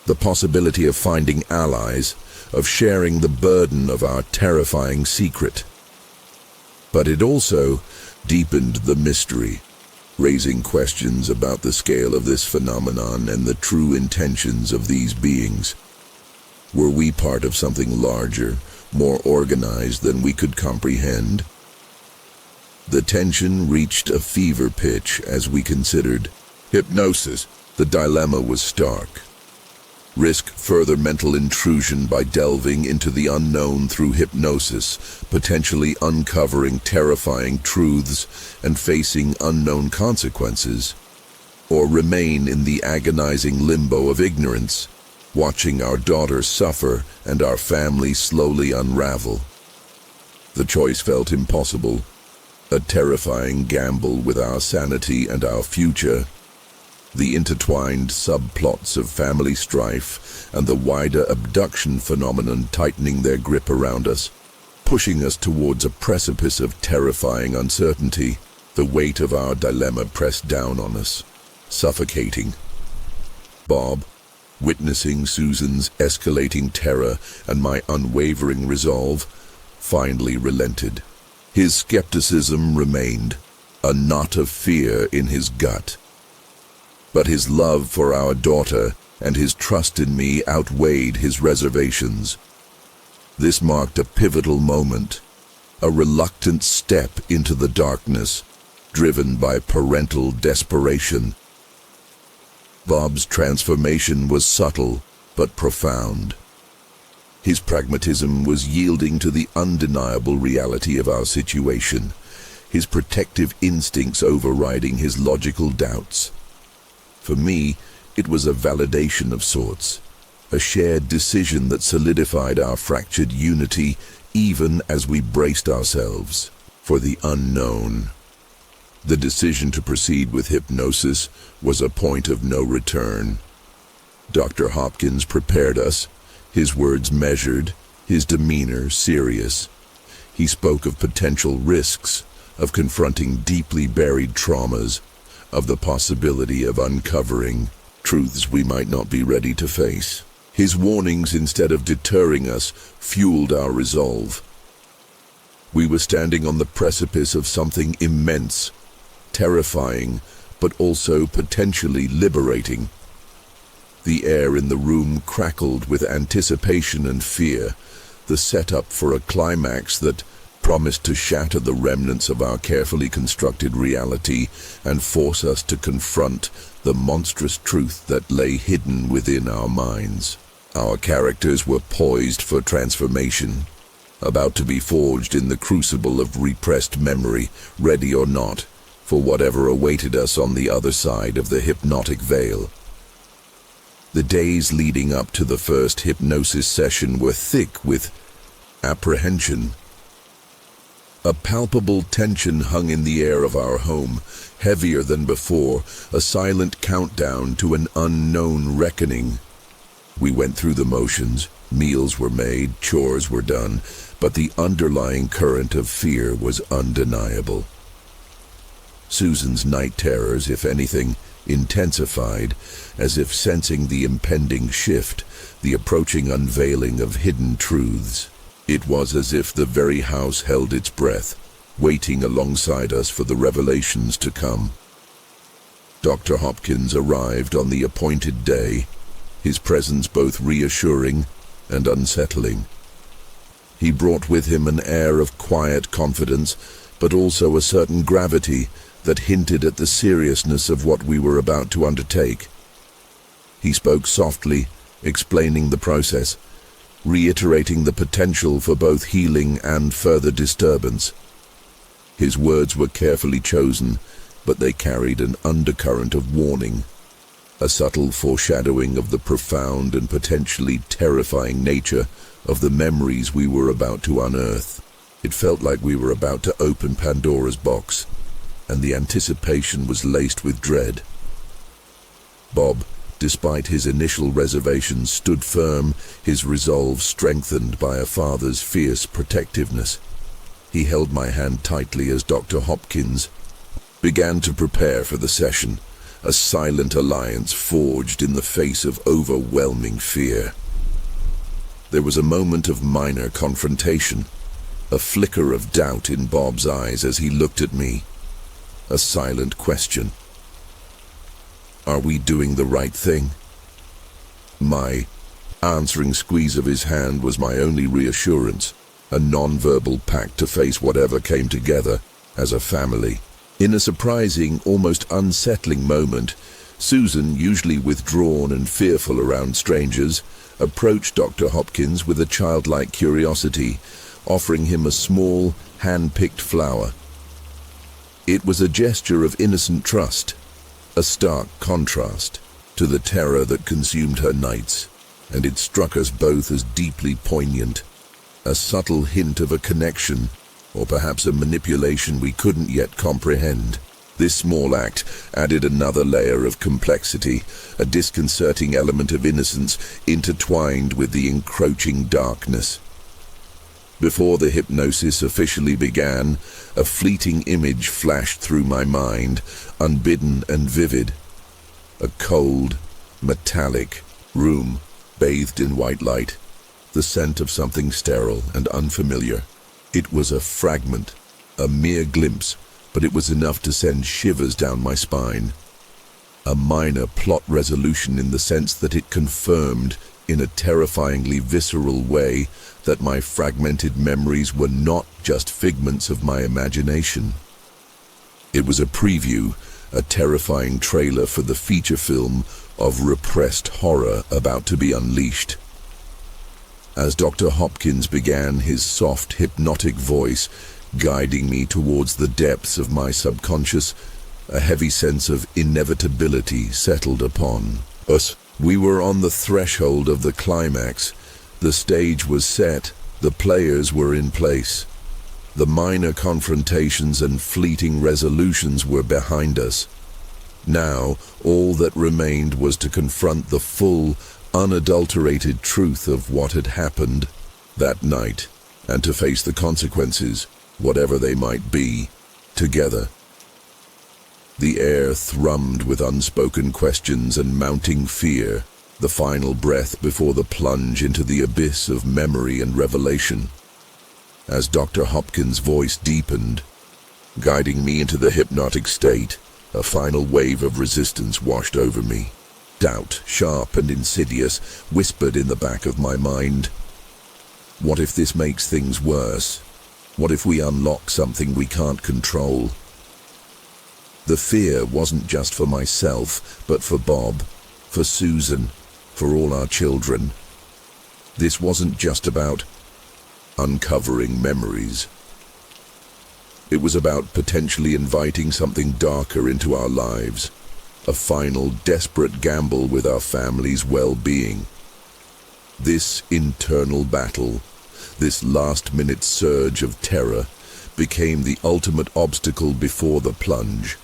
the possibility of finding allies, of sharing the burden of our terrifying secret. But it also deepened the mystery, raising questions about the scale of this phenomenon and the true intentions of these beings. Were we part of something larger, more organized than we could comprehend? The tension reached a fever pitch as we considered hypnosis. The dilemma was stark. Risk further mental intrusion by delving into the unknown through hypnosis, potentially uncovering terrifying truths and facing unknown consequences, or remain in the agonizing limbo of ignorance, watching our daughter suffer and our family slowly unravel. The choice felt impossible, a terrifying gamble with our sanity and our future. The intertwined subplots of family strife and the wider abduction phenomenon tightening their grip around us, pushing us towards a precipice of terrifying uncertainty. The weight of our dilemma pressed down on us, suffocating. Bob, witnessing Susan's escalating terror and my unwavering resolve, finally relented. His skepticism remained, a knot of fear in his gut. But his love for our daughter and his trust in me outweighed his reservations. This marked a pivotal moment, a reluctant step into the darkness, driven by parental desperation. Bob's transformation was subtle but profound. His pragmatism was yielding to the undeniable reality of our situation, his protective instincts overriding his logical doubts. For me, it was a validation of sorts, a shared decision that solidified our fractured unity even as we braced ourselves for the unknown. The decision to proceed with hypnosis was a point of no return. Dr. Hopkins prepared us, his words measured, his demeanor serious. He spoke of potential risks, of confronting deeply buried traumas, of the possibility of uncovering truths we might not be ready to face. His warnings, instead of deterring us, fueled our resolve. We were standing on the precipice of something immense, terrifying, but also potentially liberating. The air in the room crackled with anticipation and fear, the setup for a climax that promised to shatter the remnants of our carefully constructed reality and force us to confront the monstrous truth that lay hidden within our minds. Our characters were poised for transformation, about to be forged in the crucible of repressed memory, ready or not, for whatever awaited us on the other side of the hypnotic veil. The days leading up to the first hypnosis session were thick with apprehension. A palpable tension hung in the air of our home, heavier than before, a silent countdown to an unknown reckoning. We went through the motions, meals were made, chores were done, but the underlying current of fear was undeniable. Susan's night terrors, if anything, intensified, as if sensing the impending shift, the approaching unveiling of hidden truths. It was as if the very house held its breath, waiting alongside us for the revelations to come. Dr. Hopkins arrived on the appointed day, his presence both reassuring and unsettling. He brought with him an air of quiet confidence, but also a certain gravity that hinted at the seriousness of what we were about to undertake. He spoke softly, explaining the process, reiterating the potential for both healing and further disturbance. His words were carefully chosen, but they carried an undercurrent of warning, a subtle foreshadowing of the profound and potentially terrifying nature of the memories we were about to unearth. It felt like we were about to open Pandora's box, and the anticipation was laced with dread. Bob, despite his initial reservations, stood firm, his resolve strengthened by a father's fierce protectiveness. He held my hand tightly as Dr. Hopkins began to prepare for the session, a silent alliance forged in the face of overwhelming fear. There was a moment of minor confrontation, a flicker of doubt in Bob's eyes as he looked at me, a silent question. Are we doing the right thing? My answering squeeze of his hand was my only reassurance, a non-verbal pact to face whatever came together as a family. In a surprising, almost unsettling moment, Susan, usually withdrawn and fearful around strangers, approached Dr. Hopkins with a childlike curiosity, offering him a small, hand-picked flower. It was a gesture of innocent trust, a stark contrast to the terror that consumed her nights, and it struck us both as deeply poignant, a subtle hint of a connection, or perhaps a manipulation we couldn't yet comprehend. This small act added another layer of complexity, a disconcerting element of innocence intertwined with the encroaching darkness. Before the hypnosis officially began, a fleeting image flashed through my mind, unbidden and vivid. A cold, metallic room bathed in white light, the scent of something sterile and unfamiliar. It was a fragment, a mere glimpse, but it was enough to send shivers down my spine. A minor plot resolution in the sense that it confirmed, in a terrifyingly visceral way, that my fragmented memories were not just figments of my imagination. It was a preview, a terrifying trailer for the feature film of repressed horror about to be unleashed. As Dr. Hopkins began, his soft, hypnotic voice guiding me towards the depths of my subconscious, a heavy sense of inevitability settled upon us. We were on the threshold of the climax. The stage was set, the players were in place. The minor confrontations and fleeting resolutions were behind us. Now, all that remained was to confront the full, unadulterated truth of what had happened that night, and to face the consequences, whatever they might be, together. The air thrummed with unspoken questions and mounting fear, the final breath before the plunge into the abyss of memory and revelation. As Dr. Hopkins' voice deepened, guiding me into the hypnotic state, a final wave of resistance washed over me. Doubt, sharp and insidious, whispered in the back of my mind. What if this makes things worse? What if we unlock something we can't control? The fear wasn't just for myself, but for Bob, for Susan, for all our children. This wasn't just about uncovering memories. It was about potentially inviting something darker into our lives, a final desperate gamble with our family's well-being. This internal battle, this last-minute surge of terror, became the ultimate obstacle before the plunge.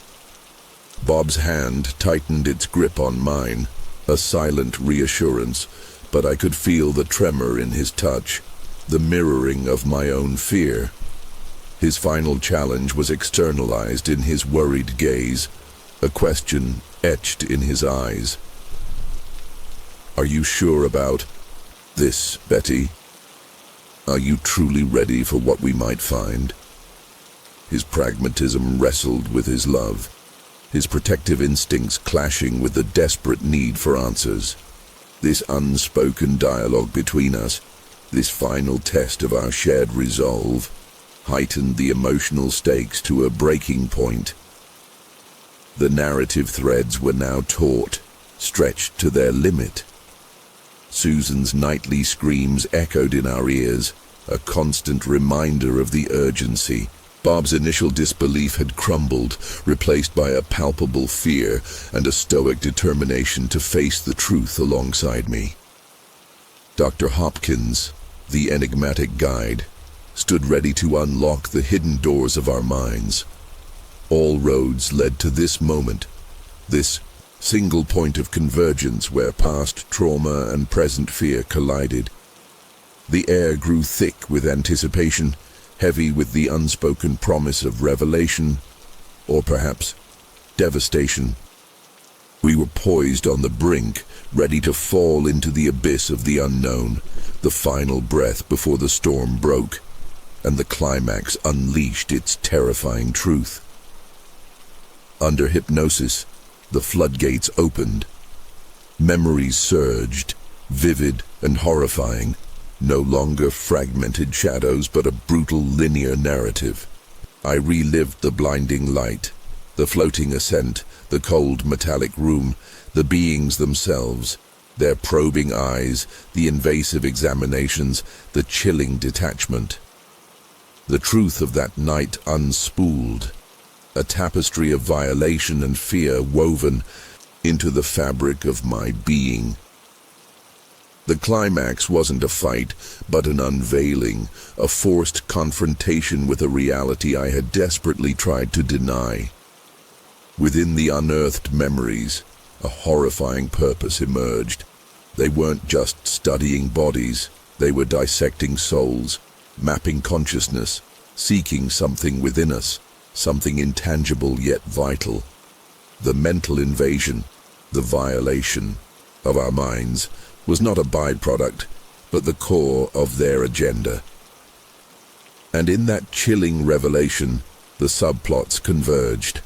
Bob's hand tightened its grip on mine, a silent reassurance, but I could feel the tremor in his touch, the mirroring of my own fear. His final challenge was externalized in his worried gaze, a question etched in his eyes. "Are you sure about this, Betty? Are you truly ready for what we might find?" His pragmatism wrestled with his love, his protective instincts clashing with the desperate need for answers. This unspoken dialogue between us, this final test of our shared resolve, heightened the emotional stakes to a breaking point. The narrative threads were now taut, stretched to their limit. Susan's nightly screams echoed in our ears, a constant reminder of the urgency. Bob's initial disbelief had crumbled, replaced by a palpable fear and a stoic determination to face the truth alongside me. Dr. Hopkins, the enigmatic guide, stood ready to unlock the hidden doors of our minds. All roads led to this moment, this single point of convergence where past trauma and present fear collided. The air grew thick with anticipation, heavy with the unspoken promise of revelation, or perhaps devastation. We were poised on the brink, ready to fall into the abyss of the unknown, the final breath before the storm broke, and the climax unleashed its terrifying truth. Under hypnosis, the floodgates opened. Memories surged, vivid and horrifying, no longer fragmented shadows but a brutal linear narrative. I relived the blinding light, the floating ascent, the cold metallic room, the beings themselves, their probing eyes, the invasive examinations, the chilling detachment. The truth of that night unspooled, a tapestry of violation and fear woven into the fabric of my being. The climax wasn't a fight, but an unveiling, a forced confrontation with a reality I had desperately tried to deny. Within the unearthed memories, a horrifying purpose emerged. They weren't just studying bodies, they were dissecting souls, mapping consciousness, seeking something within us, something intangible yet vital. The mental invasion, the violation of our minds, was not a byproduct, but the core of their agenda. And in that chilling revelation, the subplots converged.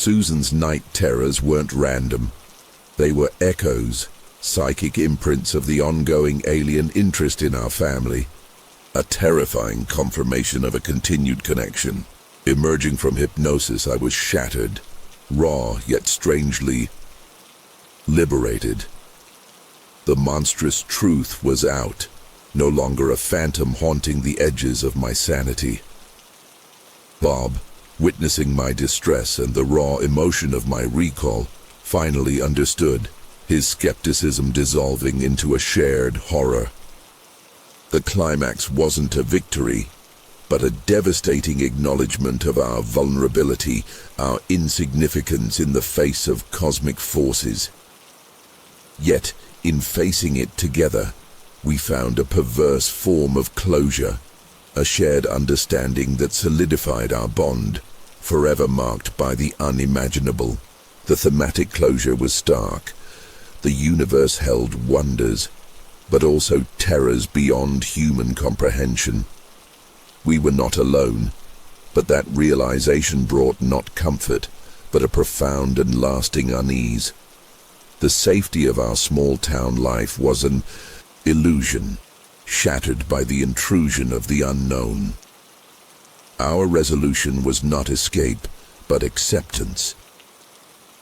Susan's night terrors weren't random. They were echoes, psychic imprints of the ongoing alien interest in our family. A terrifying confirmation of a continued connection. Emerging from hypnosis, I was shattered, raw yet strangely liberated. The monstrous truth was out, no longer a phantom haunting the edges of my sanity. Bob, witnessing my distress and the raw emotion of my recall, finally understood, his skepticism dissolving into a shared horror. The climax wasn't a victory, but a devastating acknowledgement of our vulnerability, our insignificance in the face of cosmic forces. Yet, in facing it together, we found a perverse form of closure, a shared understanding that solidified our bond, forever marked by the unimaginable. The thematic closure was stark. The universe held wonders, but also terrors beyond human comprehension. We were not alone, but that realization brought not comfort, but a profound and lasting unease. The safety of our small-town life was an illusion, shattered by the intrusion of the unknown. Our resolution was not escape, but acceptance.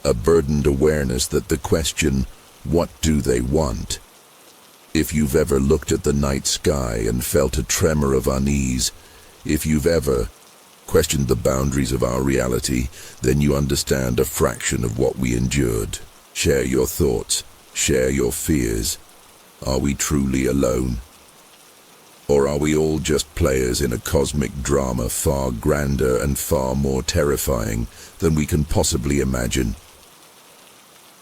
A burdened awareness that the question, what do they want? If you've ever looked at the night sky and felt a tremor of unease, if you've ever questioned the boundaries of our reality, then you understand a fraction of what we endured. Share your thoughts, share your fears. Are we truly alone? Or are we all just players in a cosmic drama far grander and far more terrifying than we can possibly imagine?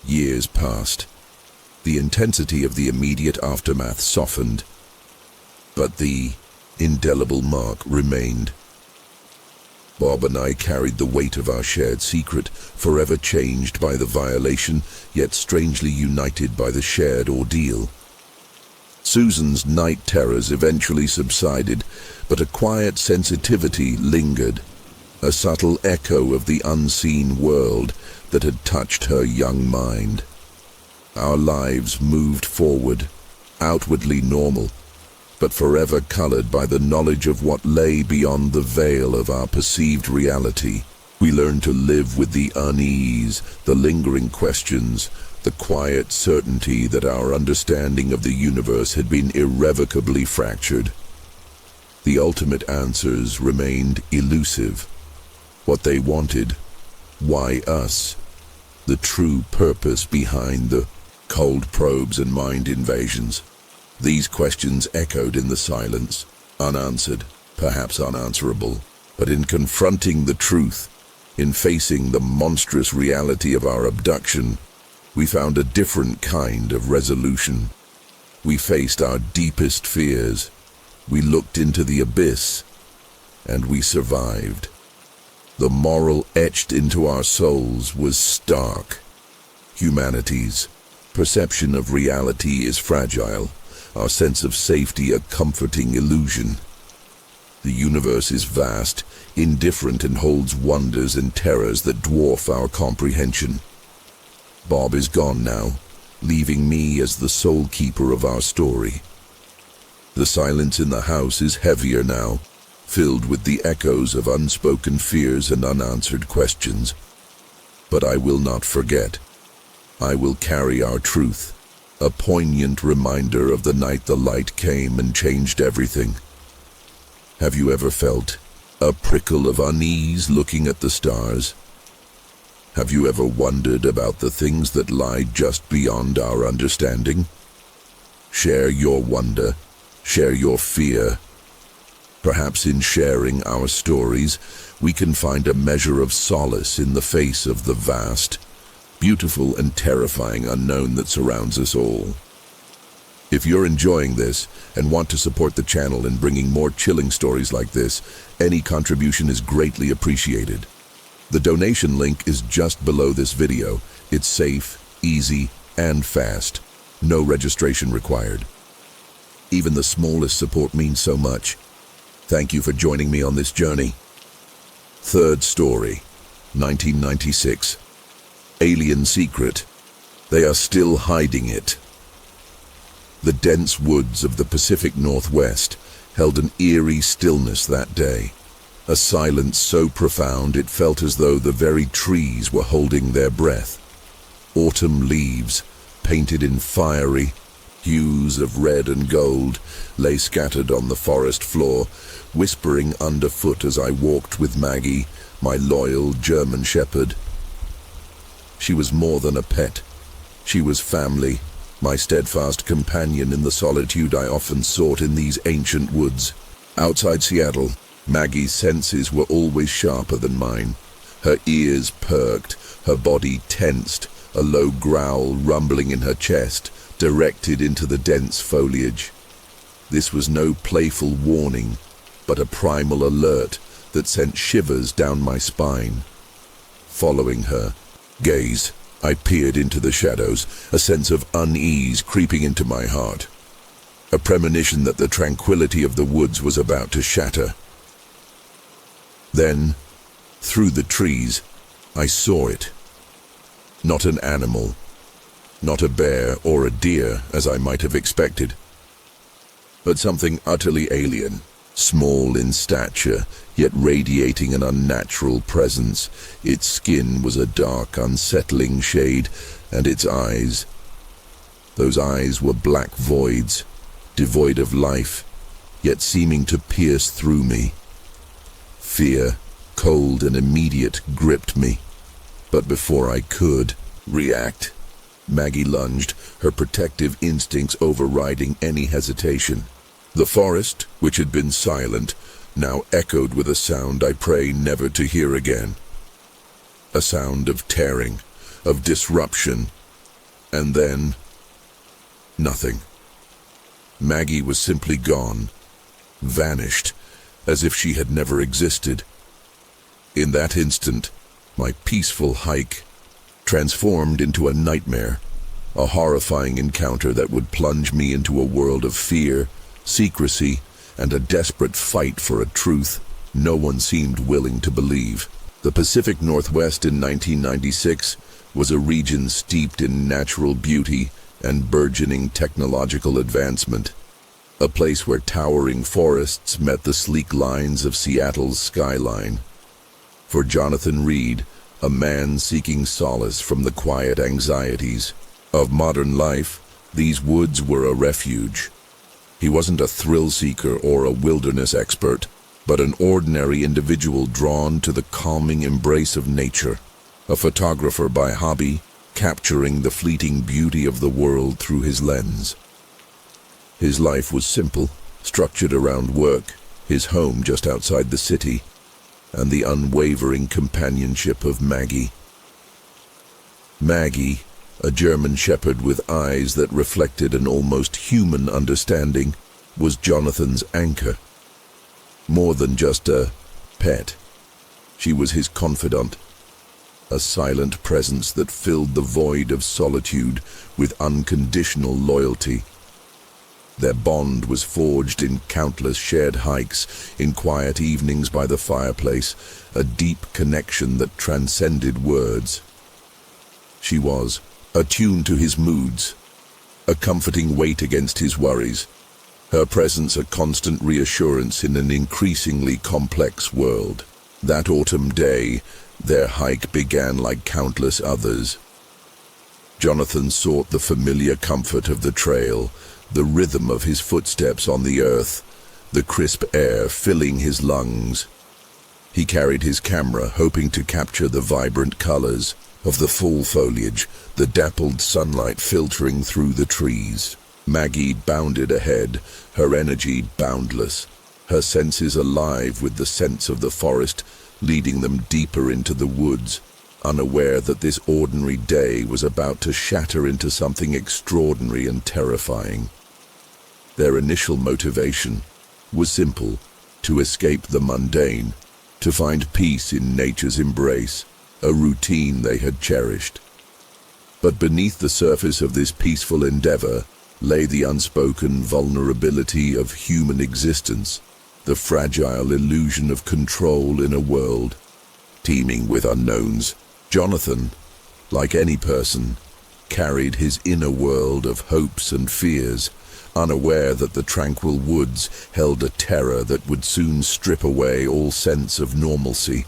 Years passed. The intensity of the immediate aftermath softened, but the indelible mark remained. Bob and I carried the weight of our shared secret, forever changed by the violation, yet strangely united by the shared ordeal. Susan's night terrors eventually subsided, but a quiet sensitivity lingered, a subtle echo of the unseen world that had touched her young mind. Our lives moved forward, outwardly normal, but forever colored by the knowledge of what lay beyond the veil of our perceived reality. We learned to live with the unease, the lingering questions, the quiet certainty that our understanding of the universe had been irrevocably fractured. The ultimate answers remained elusive. What they wanted, why us? The true purpose behind the cold probes and mind invasions. These questions echoed in the silence, unanswered, perhaps unanswerable. But in confronting the truth, in facing the monstrous reality of our abduction, we found a different kind of resolution. We faced our deepest fears. We looked into the abyss, and we survived. The moral etched into our souls was stark. Humanity's perception of reality is fragile, our sense of safety a comforting illusion. The universe is vast, indifferent, and holds wonders and terrors that dwarf our comprehension. Bob is gone now, leaving me as the sole keeper of our story. The silence in the house is heavier now, filled with the echoes of unspoken fears and unanswered questions. But I will not forget. I will carry our truth, a poignant reminder of the night the light came and changed everything. Have you ever felt a prickle of unease looking at the stars? Have you ever wondered about the things that lie just beyond our understanding? Share your wonder, share your fear. Perhaps in sharing our stories, we can find a measure of solace in the face of the vast, beautiful and terrifying unknown that surrounds us all. If you're enjoying this and want to support the channel in bringing more chilling stories like this, any contribution is greatly appreciated. The donation link is just below this video. It's safe, easy, and fast. No registration required. Even the smallest support means so much. Thank you for joining me on this journey. Third story. 1996. Alien secret. They are still hiding it. The dense woods of the Pacific Northwest held an eerie stillness that day, a silence so profound it felt as though the very trees were holding their breath. Autumn leaves, painted in fiery hues of red and gold, lay scattered on the forest floor, whispering underfoot as I walked with Maggie, my loyal German shepherd. She was more than a pet. She was family, my steadfast companion in the solitude I often sought in these ancient woods. Outside Seattle, Maggie's senses were always sharper than mine. Her ears perked, her body tensed, a low growl rumbling in her chest, directed into the dense foliage. This was no playful warning, but a primal alert that sent shivers down my spine. Following her gaze, I peered into the shadows, a sense of unease creeping into my heart. A premonition that the tranquility of the woods was about to shatter. Then, through the trees, I saw it. Not an animal, not a bear or a deer, as I might have expected, but something utterly alien, small in stature, yet radiating an unnatural presence. Its skin was a dark, unsettling shade, and its eyes, those eyes were black voids, devoid of life, yet seeming to pierce through me. Fear, cold and immediate, gripped me, but before I could react, Maggie lunged, her protective instincts overriding any hesitation. The forest, which had been silent, now echoed with a sound I pray never to hear again. A sound of tearing, of disruption, and then nothing. Maggie was simply gone, vanished, as if she had never existed. In that instant, my peaceful hike transformed into a nightmare, a horrifying encounter that would plunge me into a world of fear, secrecy, and a desperate fight for a truth no one seemed willing to believe. The Pacific Northwest in 1996 was a region steeped in natural beauty and burgeoning technological advancement, a place where towering forests met the sleek lines of Seattle's skyline. For Jonathan Reed, a man seeking solace from the quiet anxieties of modern life, these woods were a refuge. He wasn't a thrill-seeker or a wilderness expert, but an ordinary individual drawn to the calming embrace of nature, a photographer by hobby, capturing the fleeting beauty of the world through his lens. His life was simple, structured around work, his home just outside the city, and the unwavering companionship of Maggie. Maggie, a German shepherd with eyes that reflected an almost human understanding, was Jonathan's anchor. More than just a pet, she was his confidant, a silent presence that filled the void of solitude with unconditional loyalty. Their bond was forged in countless shared hikes, in quiet evenings by the fireplace, a deep connection that transcended words. She was attuned to his moods, a comforting weight against his worries, her presence a constant reassurance in an increasingly complex world. That autumn day, their hike began like countless others. Jonathan sought the familiar comfort of the trail, the rhythm of his footsteps on the earth, the crisp air filling his lungs. He carried his camera, hoping to capture the vibrant colors of the fall foliage, the dappled sunlight filtering through the trees. Maggie bounded ahead, her energy boundless, her senses alive with the scents of the forest, leading them deeper into the woods, unaware that this ordinary day was about to shatter into something extraordinary and terrifying. Their initial motivation was simple: to escape the mundane, to find peace in nature's embrace, a routine they had cherished. But beneath the surface of this peaceful endeavor lay the unspoken vulnerability of human existence, the fragile illusion of control in a world teeming with unknowns. Jonathan, like any person, carried his inner world of hopes and fears, unaware that the tranquil woods held a terror that would soon strip away all sense of normalcy,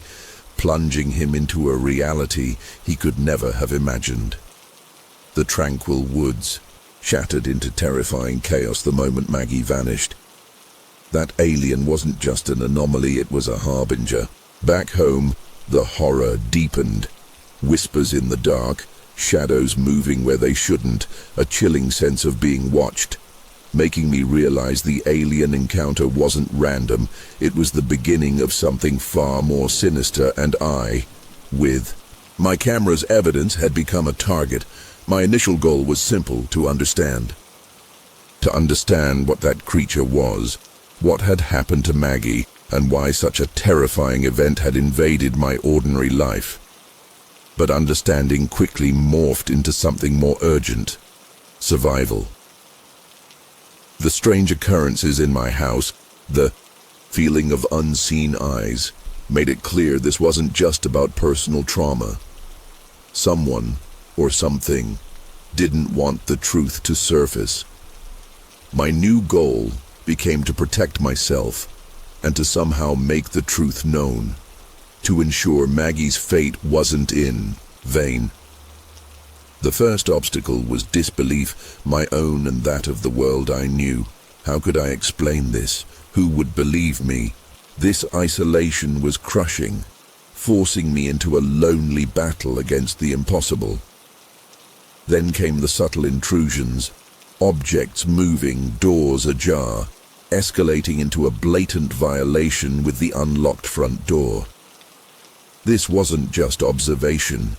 plunging him into a reality he could never have imagined. The tranquil woods shattered into terrifying chaos the moment Maggie vanished. That alien wasn't just an anomaly, it was a harbinger. Back home, the horror deepened. Whispers in the dark, shadows moving where they shouldn't, a chilling sense of being watched, making me realize the alien encounter wasn't random. It was the beginning of something far more sinister, and my camera's evidence had become a target. My initial goal was simple: to understand. To understand what that creature was, what had happened to Maggie, and why such a terrifying event had invaded my ordinary life. But understanding quickly morphed into something more urgent: survival. The strange occurrences in my house, the feeling of unseen eyes, made it clear this wasn't just about personal trauma. Someone, or something, didn't want the truth to surface. My new goal became to protect myself, and to somehow make the truth known, to ensure Maggie's fate wasn't in vain. The first obstacle was disbelief, my own and that of the world I knew. How could I explain this? Who would believe me? This isolation was crushing, forcing me into a lonely battle against the impossible. Then came the subtle intrusions, objects moving, doors ajar, escalating into a blatant violation with the unlocked front door. This wasn't just observation.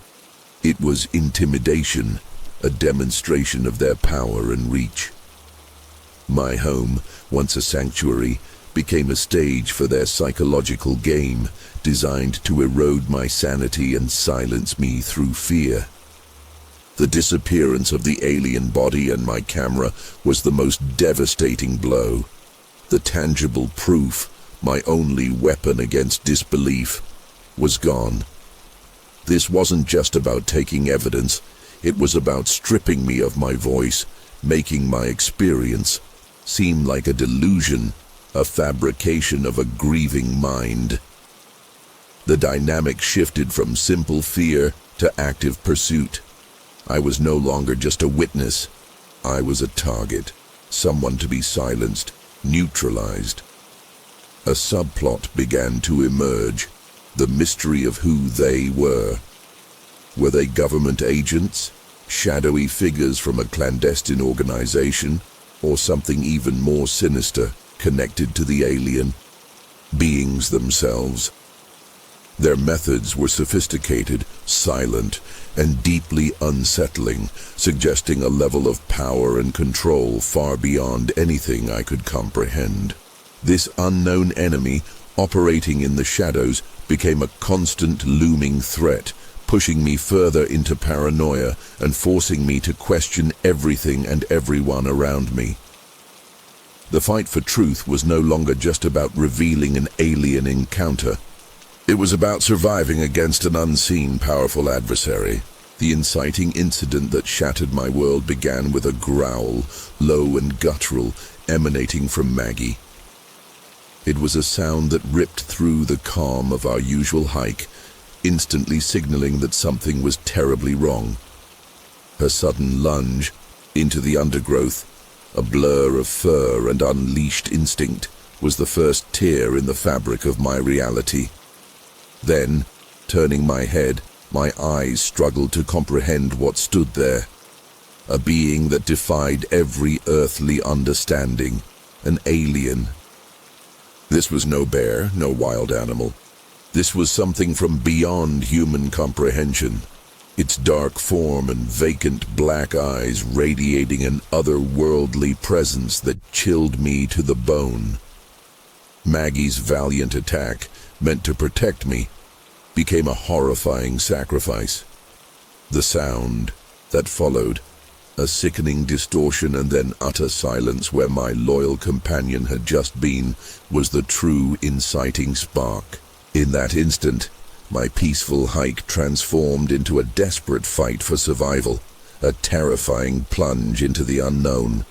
It was intimidation, a demonstration of their power and reach. My home, once a sanctuary, became a stage for their psychological game, designed to erode my sanity and silence me through fear. The disappearance of the alien body and my camera was the most devastating blow. The tangible proof, my only weapon against disbelief, was gone. This wasn't just about taking evidence, it was about stripping me of my voice, making my experience seem like a delusion, a fabrication of a grieving mind. The dynamic shifted from simple fear to active pursuit. I was no longer just a witness. I was a target, someone to be silenced, neutralized. A subplot began to emerge, the mystery of who they were. Were they government agents, shadowy figures from a clandestine organization, or something even more sinister, connected to the alien beings themselves? Their methods were sophisticated, silent, and deeply unsettling, suggesting a level of power and control far beyond anything I could comprehend. This unknown enemy, operating in the shadows, became a constant looming threat, pushing me further into paranoia and forcing me to question everything and everyone around me. The fight for truth was no longer just about revealing an alien encounter. It was about surviving against an unseen, powerful adversary. The inciting incident that shattered my world began with a growl, low and guttural, emanating from Maggie. It was a sound that ripped through the calm of our usual hike, instantly signaling that something was terribly wrong. Her sudden lunge into the undergrowth, a blur of fur and unleashed instinct, was the first tear in the fabric of my reality. Then, turning my head, my eyes struggled to comprehend what stood there. A being that defied every earthly understanding, an alien. This was no bear, no wild animal. This was something from beyond human comprehension, its dark form and vacant black eyes radiating an otherworldly presence that chilled me to the bone. Maggie's valiant attack, meant to protect me, became a horrifying sacrifice. The sound that followed, a sickening distortion and then utter silence where my loyal companion had just been, was the true inciting spark. In that instant, My peaceful hike transformed into a desperate fight for survival, a terrifying plunge into the unknown.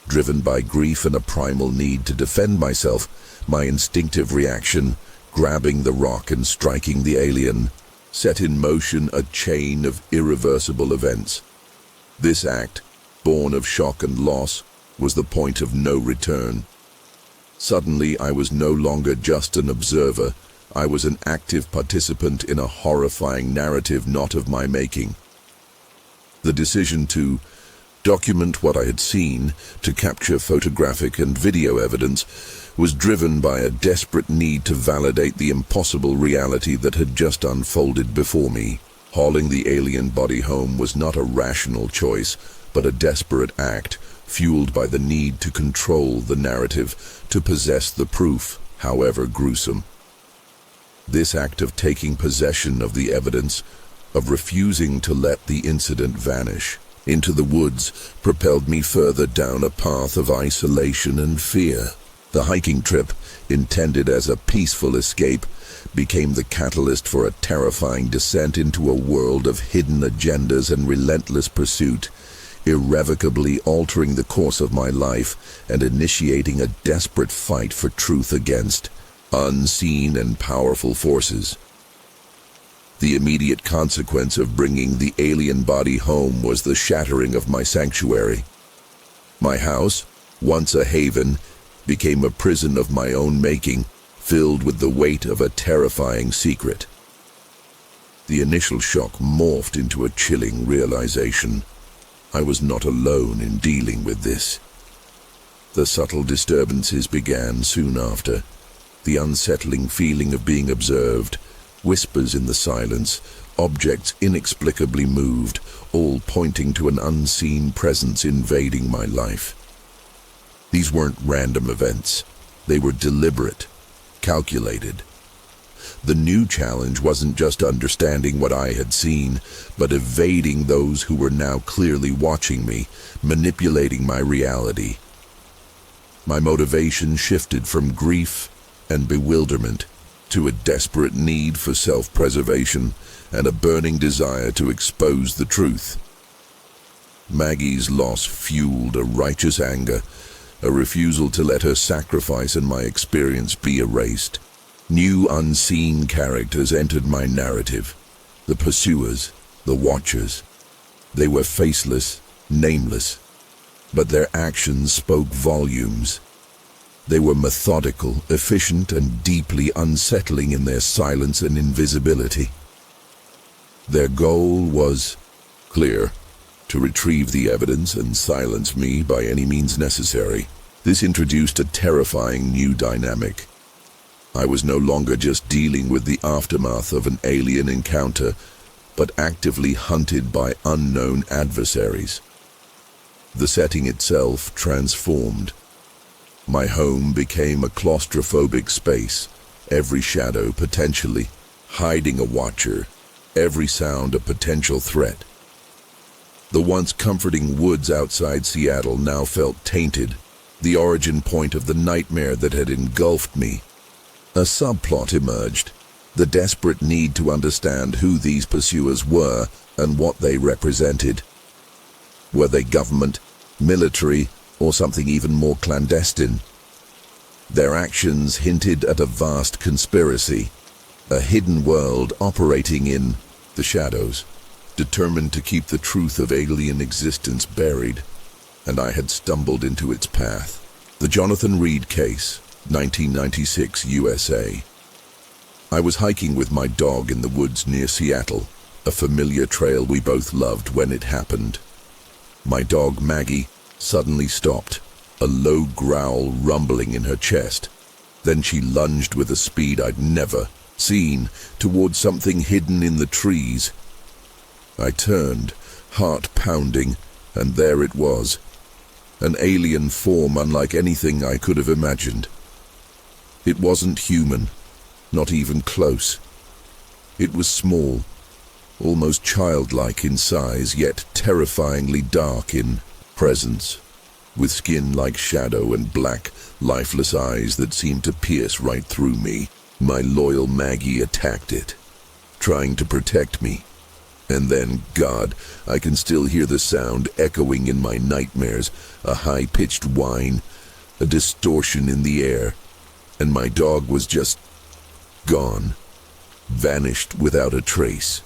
Driven by grief and a primal need to defend myself, my instinctive reaction, grabbing the rock and striking the alien, set in motion a chain of irreversible events. This act, born of shock and loss, was the point of no return. Suddenly, I was no longer just an observer. I was an active participant in a horrifying narrative not of my making. The decision to document what I had seen, to capture photographic and video evidence, was driven by a desperate need to validate the impossible reality that had just unfolded before me. Hauling the alien body home was not a rational choice, but a desperate act, fueled by the need to control the narrative, to possess the proof, however gruesome. This act of taking possession of the evidence, of refusing to let the incident vanish into the woods, propelled me further down a path of isolation and fear. The hiking trip, intended as a peaceful escape, became the catalyst for a terrifying descent into a world of hidden agendas and relentless pursuit, irrevocably altering the course of my life and initiating a desperate fight for truth against unseen and powerful forces. The immediate consequence of bringing the alien body home was the shattering of my sanctuary. My house, once a haven, became a prison of my own making, filled with the weight of a terrifying secret. The initial shock morphed into a chilling realization. I was not alone in dealing with this. The subtle disturbances began soon after. The unsettling feeling of being observed, whispers in the silence, objects inexplicably moved, all pointing to an unseen presence invading my life. These weren't random events. They were deliberate, calculated. The new challenge wasn't just understanding what I had seen, but evading those who were now clearly watching me, manipulating my reality. My motivation shifted from grief and bewilderment to a desperate need for self-preservation and a burning desire to expose the truth. Maggie's loss fueled a righteous anger, a refusal to let her sacrifice and my experience be erased. New unseen characters entered my narrative, the pursuers, the watchers. They were faceless, nameless, but their actions spoke volumes. They were methodical, efficient, and deeply unsettling in their silence and invisibility. Their goal was clear: to retrieve the evidence and silence me by any means necessary. This introduced a terrifying new dynamic. I was no longer just dealing with the aftermath of an alien encounter, but actively hunted by unknown adversaries. The setting itself transformed. My home became a claustrophobic space, every shadow potentially hiding a watcher, every sound a potential threat. The once comforting woods outside Seattle now felt tainted, the origin point of the nightmare that had engulfed me. A subplot emerged, the desperate need to understand who these pursuers were and what they represented. Were they government, military, or something even more clandestine? Their actions hinted at a vast conspiracy, a hidden world operating in the shadows, determined to keep the truth of alien existence buried, and I had stumbled into its path. The Jonathan Reed case, 1996 USA. I was hiking with my dog in the woods near Seattle, a familiar trail we both loved when it happened. My dog Maggie suddenly stopped, a low growl rumbling in her chest. Then she lunged with a speed I'd never seen towards something hidden in the trees. I turned, heart pounding, and there it was, an alien form unlike anything I could have imagined. It wasn't human, not even close. It was small, almost childlike in size, yet terrifyingly dark in presence, with skin like shadow and black, lifeless eyes that seemed to pierce right through me. My loyal Maggie attacked it, trying to protect me. And then, God, I can still hear the sound echoing in my nightmares, a high-pitched whine, a distortion in the air, and my dog was just gone, vanished without a trace.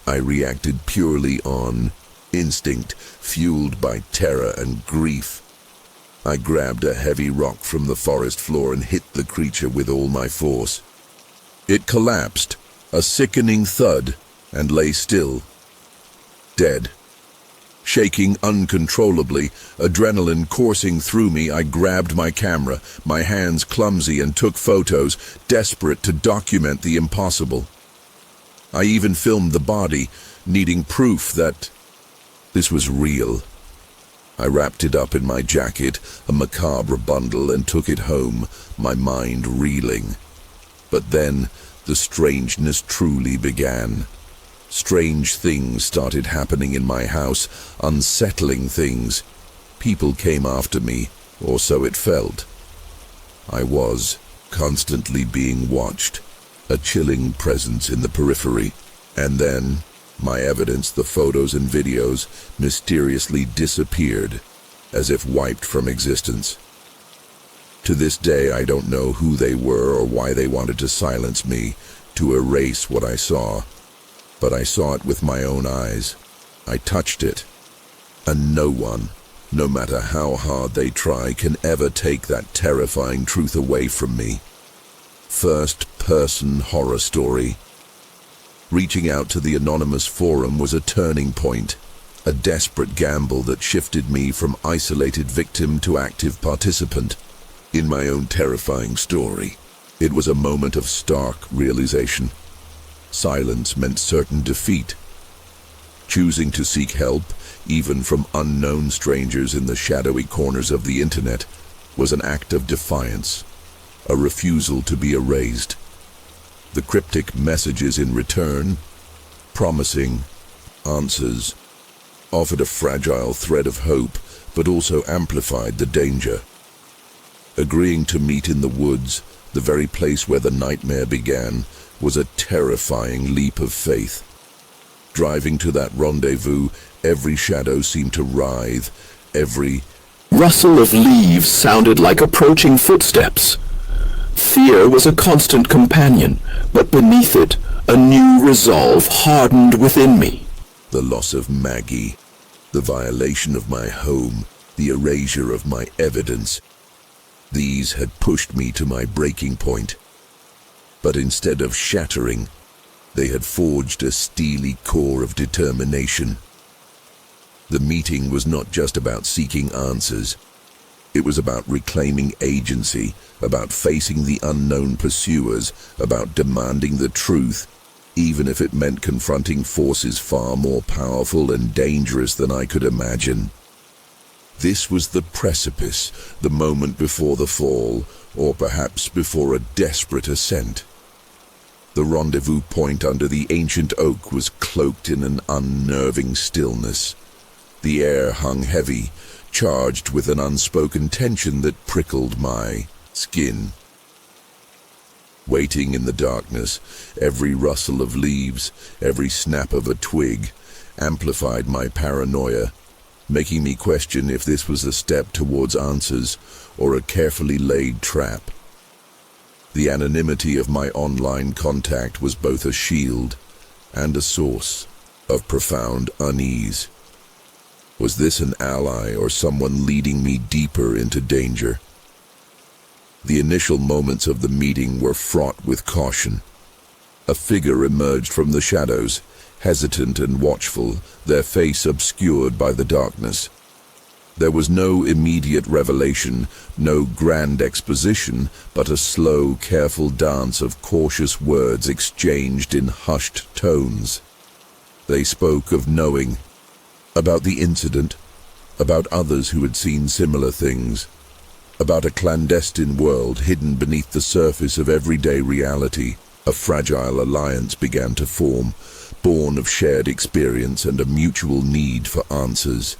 I reacted purely on instinct, fueled by terror and grief. I grabbed a heavy rock from the forest floor and hit the creature with all my force. It collapsed, a sickening thud, and lay still, dead. Shaking uncontrollably, adrenaline coursing through me, I grabbed my camera, my hands clumsy, and took photos, desperate to document the impossible. I even filmed the body, needing proof that this was real. I wrapped it up in my jacket, a macabre bundle, and took it home, my mind reeling. But then, the strangeness truly began. Strange things started happening in my house, unsettling things. People came after me, or so it felt. I was constantly being watched, a chilling presence in the periphery. And then, my evidence, the photos and videos, mysteriously disappeared, as if wiped from existence. To this day, I don't know who they were or why they wanted to silence me, to erase what I saw. But I saw it with my own eyes. I touched it. And no one, no matter how hard they try, can ever take that terrifying truth away from me. First-person horror story. Reaching out to the anonymous forum was a turning point, a desperate gamble that shifted me from isolated victim to active participant in my own terrifying story. It was a moment of stark realization. Silence meant certain defeat. Choosing to seek help, even from unknown strangers in the shadowy corners of the internet, was an act of defiance, a refusal to be erased. The cryptic messages in return, promising answers, offered a fragile thread of hope, but also amplified the danger. Agreeing to meet in the woods, the very place where the nightmare began, was a terrifying leap of faith. Driving to that rendezvous, every shadow seemed to writhe, every rustle of leaves sounded like approaching footsteps. Fear was a constant companion, but beneath it, a new resolve hardened within me. The loss of Maggie, the violation of my home, the erasure of my evidence. These had pushed me to my breaking point. But instead of shattering, they had forged a steely core of determination. The meeting was not just about seeking answers. It was about reclaiming agency, about facing the unknown pursuers, about demanding the truth, even if it meant confronting forces far more powerful and dangerous than I could imagine. This was the precipice, the moment before the fall, or perhaps before a desperate ascent. The rendezvous point under the ancient oak was cloaked in an unnerving stillness. The air hung heavy, charged with an unspoken tension that prickled my skin. Waiting in the darkness, every rustle of leaves, every snap of a twig, amplified my paranoia, making me question if this was a step towards answers or a carefully laid trap. The anonymity of my online contact was both a shield and a source of profound unease. Was this an ally or someone leading me deeper into danger? The initial moments of the meeting were fraught with caution. A figure emerged from the shadows, hesitant and watchful, their face obscured by the darkness. There was no immediate revelation, no grand exposition, but a slow, careful dance of cautious words exchanged in hushed tones. They spoke of knowing, about the incident, about others who had seen similar things, about a clandestine world hidden beneath the surface of everyday reality. A fragile alliance began to form, born of shared experience and a mutual need for answers,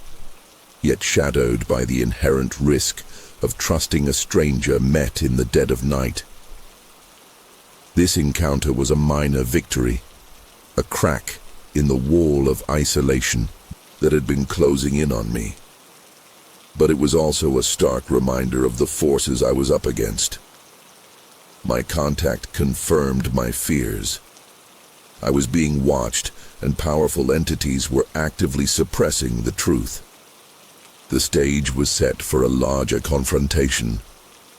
yet shadowed by the inherent risk of trusting a stranger met in the dead of night. This encounter was a minor victory, a crack in the wall of isolation that had been closing in on me. But it was also a stark reminder of the forces I was up against. My contact confirmed my fears. I was being watched, and powerful entities were actively suppressing the truth. The stage was set for a larger confrontation,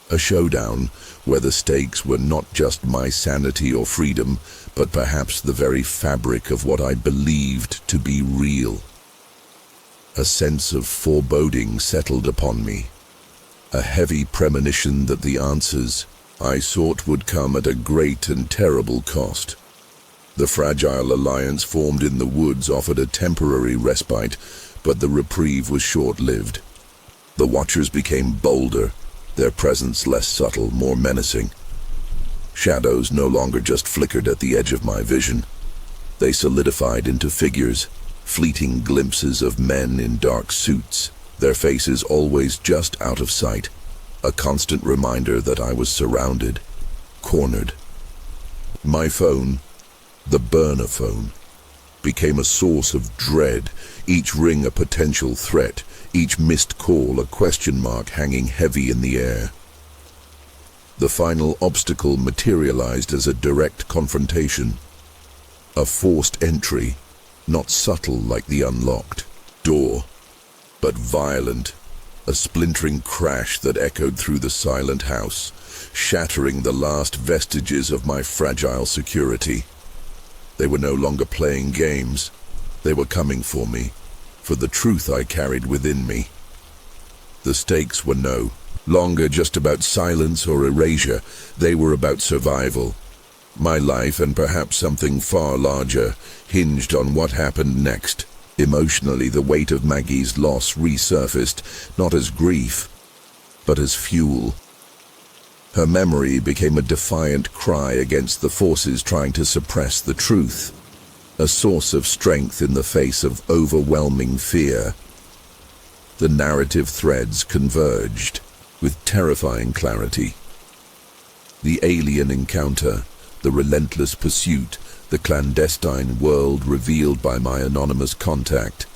a showdown where the stakes were not just my sanity or freedom, but perhaps the very fabric of what I believed to be real. A sense of foreboding settled upon me, a heavy premonition that the answers I sought would come at a great and terrible cost. The fragile alliance formed in the woods offered a temporary respite, but the reprieve was short-lived. The Watchers became bolder, their presence less subtle, more menacing. Shadows no longer just flickered at the edge of my vision. They solidified into figures, fleeting glimpses of men in dark suits, their faces always just out of sight, a constant reminder that I was surrounded, cornered. My phone, the burner phone, became a source of dread, each ring a potential threat, each missed call a question mark hanging heavy in the air. The final obstacle materialized as a direct confrontation, a forced entry, not subtle like the unlocked door, but violent, a splintering crash that echoed through the silent house, shattering the last vestiges of my fragile security. They were no longer playing games. They were coming for me, for the truth I carried within me. The stakes were no longer just about silence or erasure. They were about survival. My life, and perhaps something far larger, hinged on what happened next. Emotionally, the weight of Maggie's loss resurfaced, not as grief, but as fuel. Her memory became a defiant cry against the forces trying to suppress the truth, a source of strength in the face of overwhelming fear. The narrative threads converged with terrifying clarity. The alien encounter, the relentless pursuit, the clandestine world revealed by my anonymous contact,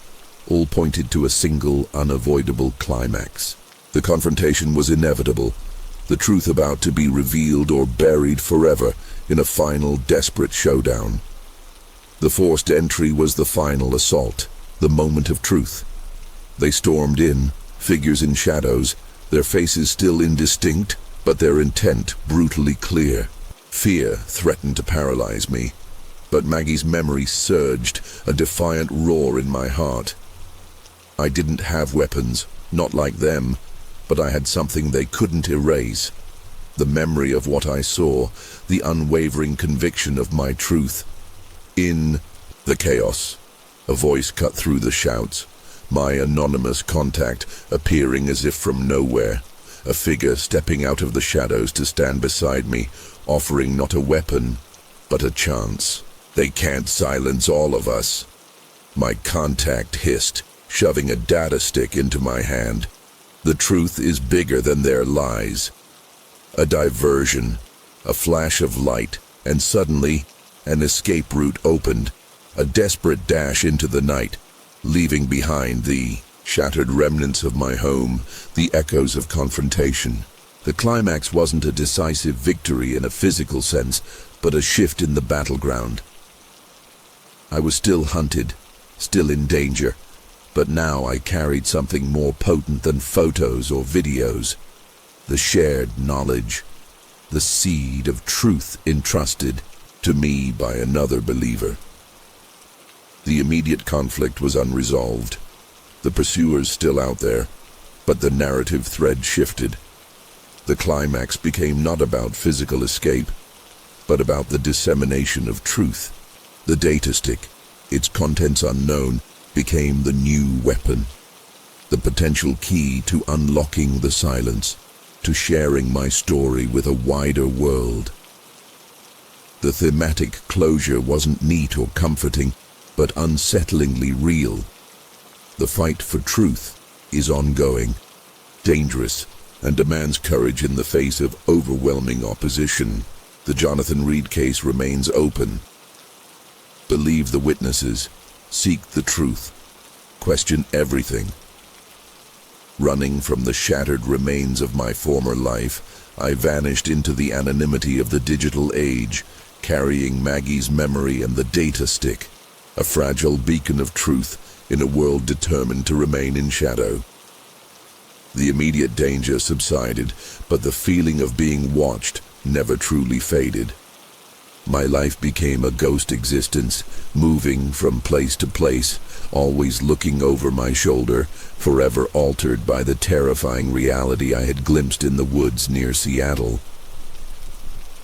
all pointed to a single, unavoidable climax. The confrontation was inevitable, the truth about to be revealed or buried forever in a final, desperate showdown. The forced entry was the final assault, the moment of truth. They stormed in, figures in shadows, their faces still indistinct, but their intent brutally clear. Fear threatened to paralyze me, but Maggie's memory surged, a defiant roar in my heart. I didn't have weapons, not like them, but I had something they couldn't erase. The memory of what I saw, the unwavering conviction of my truth. In the chaos, a voice cut through the shouts, my anonymous contact appearing as if from nowhere, a figure stepping out of the shadows to stand beside me, offering not a weapon, but a chance. They can't silence all of us. My contact hissed, shoving a data stick into my hand. The truth is bigger than their lies. A diversion, a flash of light, and suddenly, an escape route opened, a desperate dash into the night, leaving behind the shattered remnants of my home, the echoes of confrontation. The climax wasn't a decisive victory in a physical sense, but a shift in the battleground. I was still hunted, still in danger, but now I carried something more potent than photos or videos. The shared knowledge, the seed of truth entrusted to me by another believer. The immediate conflict was unresolved. The pursuers still out there, but the narrative thread shifted. The climax became not about physical escape, but about the dissemination of truth. The data stick, its contents unknown, became the new weapon, the potential key to unlocking the silence, to sharing my story with a wider world. The thematic closure wasn't neat or comforting, but unsettlingly real. The fight for truth is ongoing, dangerous, and demands courage in the face of overwhelming opposition. The Jonathan Reed case remains open. Believe the witnesses. Seek the truth. Question everything. Running from the shattered remains of my former life, I vanished into the anonymity of the digital age, carrying Maggie's memory and the data stick, a fragile beacon of truth in a world determined to remain in shadow. The immediate danger subsided, but the feeling of being watched never truly faded. My life became a ghost existence, moving from place to place, always looking over my shoulder, forever altered by the terrifying reality I had glimpsed in the woods near Seattle.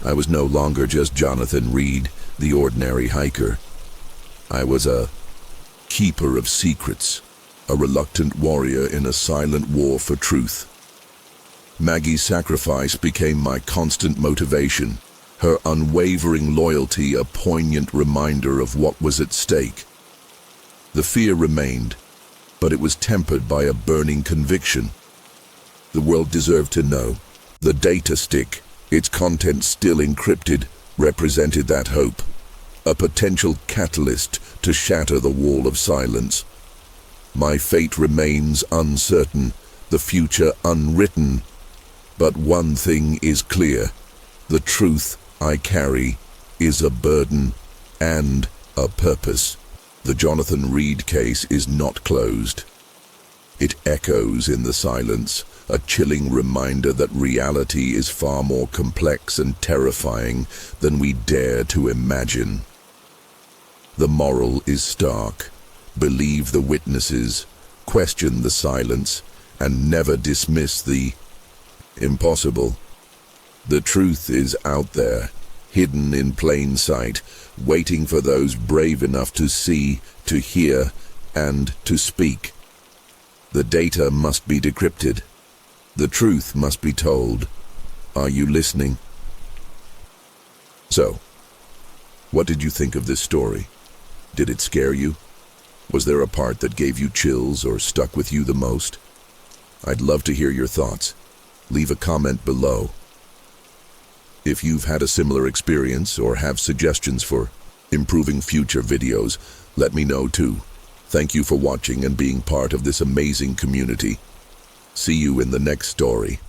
I was no longer just Jonathan Reed, the ordinary hiker. I was a keeper of secrets, a reluctant warrior in a silent war for truth. Maggie's sacrifice became my constant motivation, her unwavering loyalty a poignant reminder of what was at stake. The fear remained, but it was tempered by a burning conviction. The world deserved to know. The data stick, its contents still encrypted, represented that hope, a potential catalyst to shatter the wall of silence. My fate remains uncertain, the future unwritten, but one thing is clear: the truth I carry is a burden and a purpose. The Jonathan Reed case is not closed. It echoes in the silence, a chilling reminder that reality is far more complex and terrifying than we dare to imagine. The moral is stark. Believe the witnesses, question the silence, and never dismiss the impossible. The truth is out there, hidden in plain sight, waiting for those brave enough to see, to hear, and to speak. The data must be decrypted. The truth must be told. Are you listening? So, what did you think of this story? Did it scare you? Was there a part that gave you chills or stuck with you the most? I'd love to hear your thoughts. Leave a comment below. If you've had a similar experience or have suggestions for improving future videos, let me know too. Thank you for watching and being part of this amazing community. See you in the next story.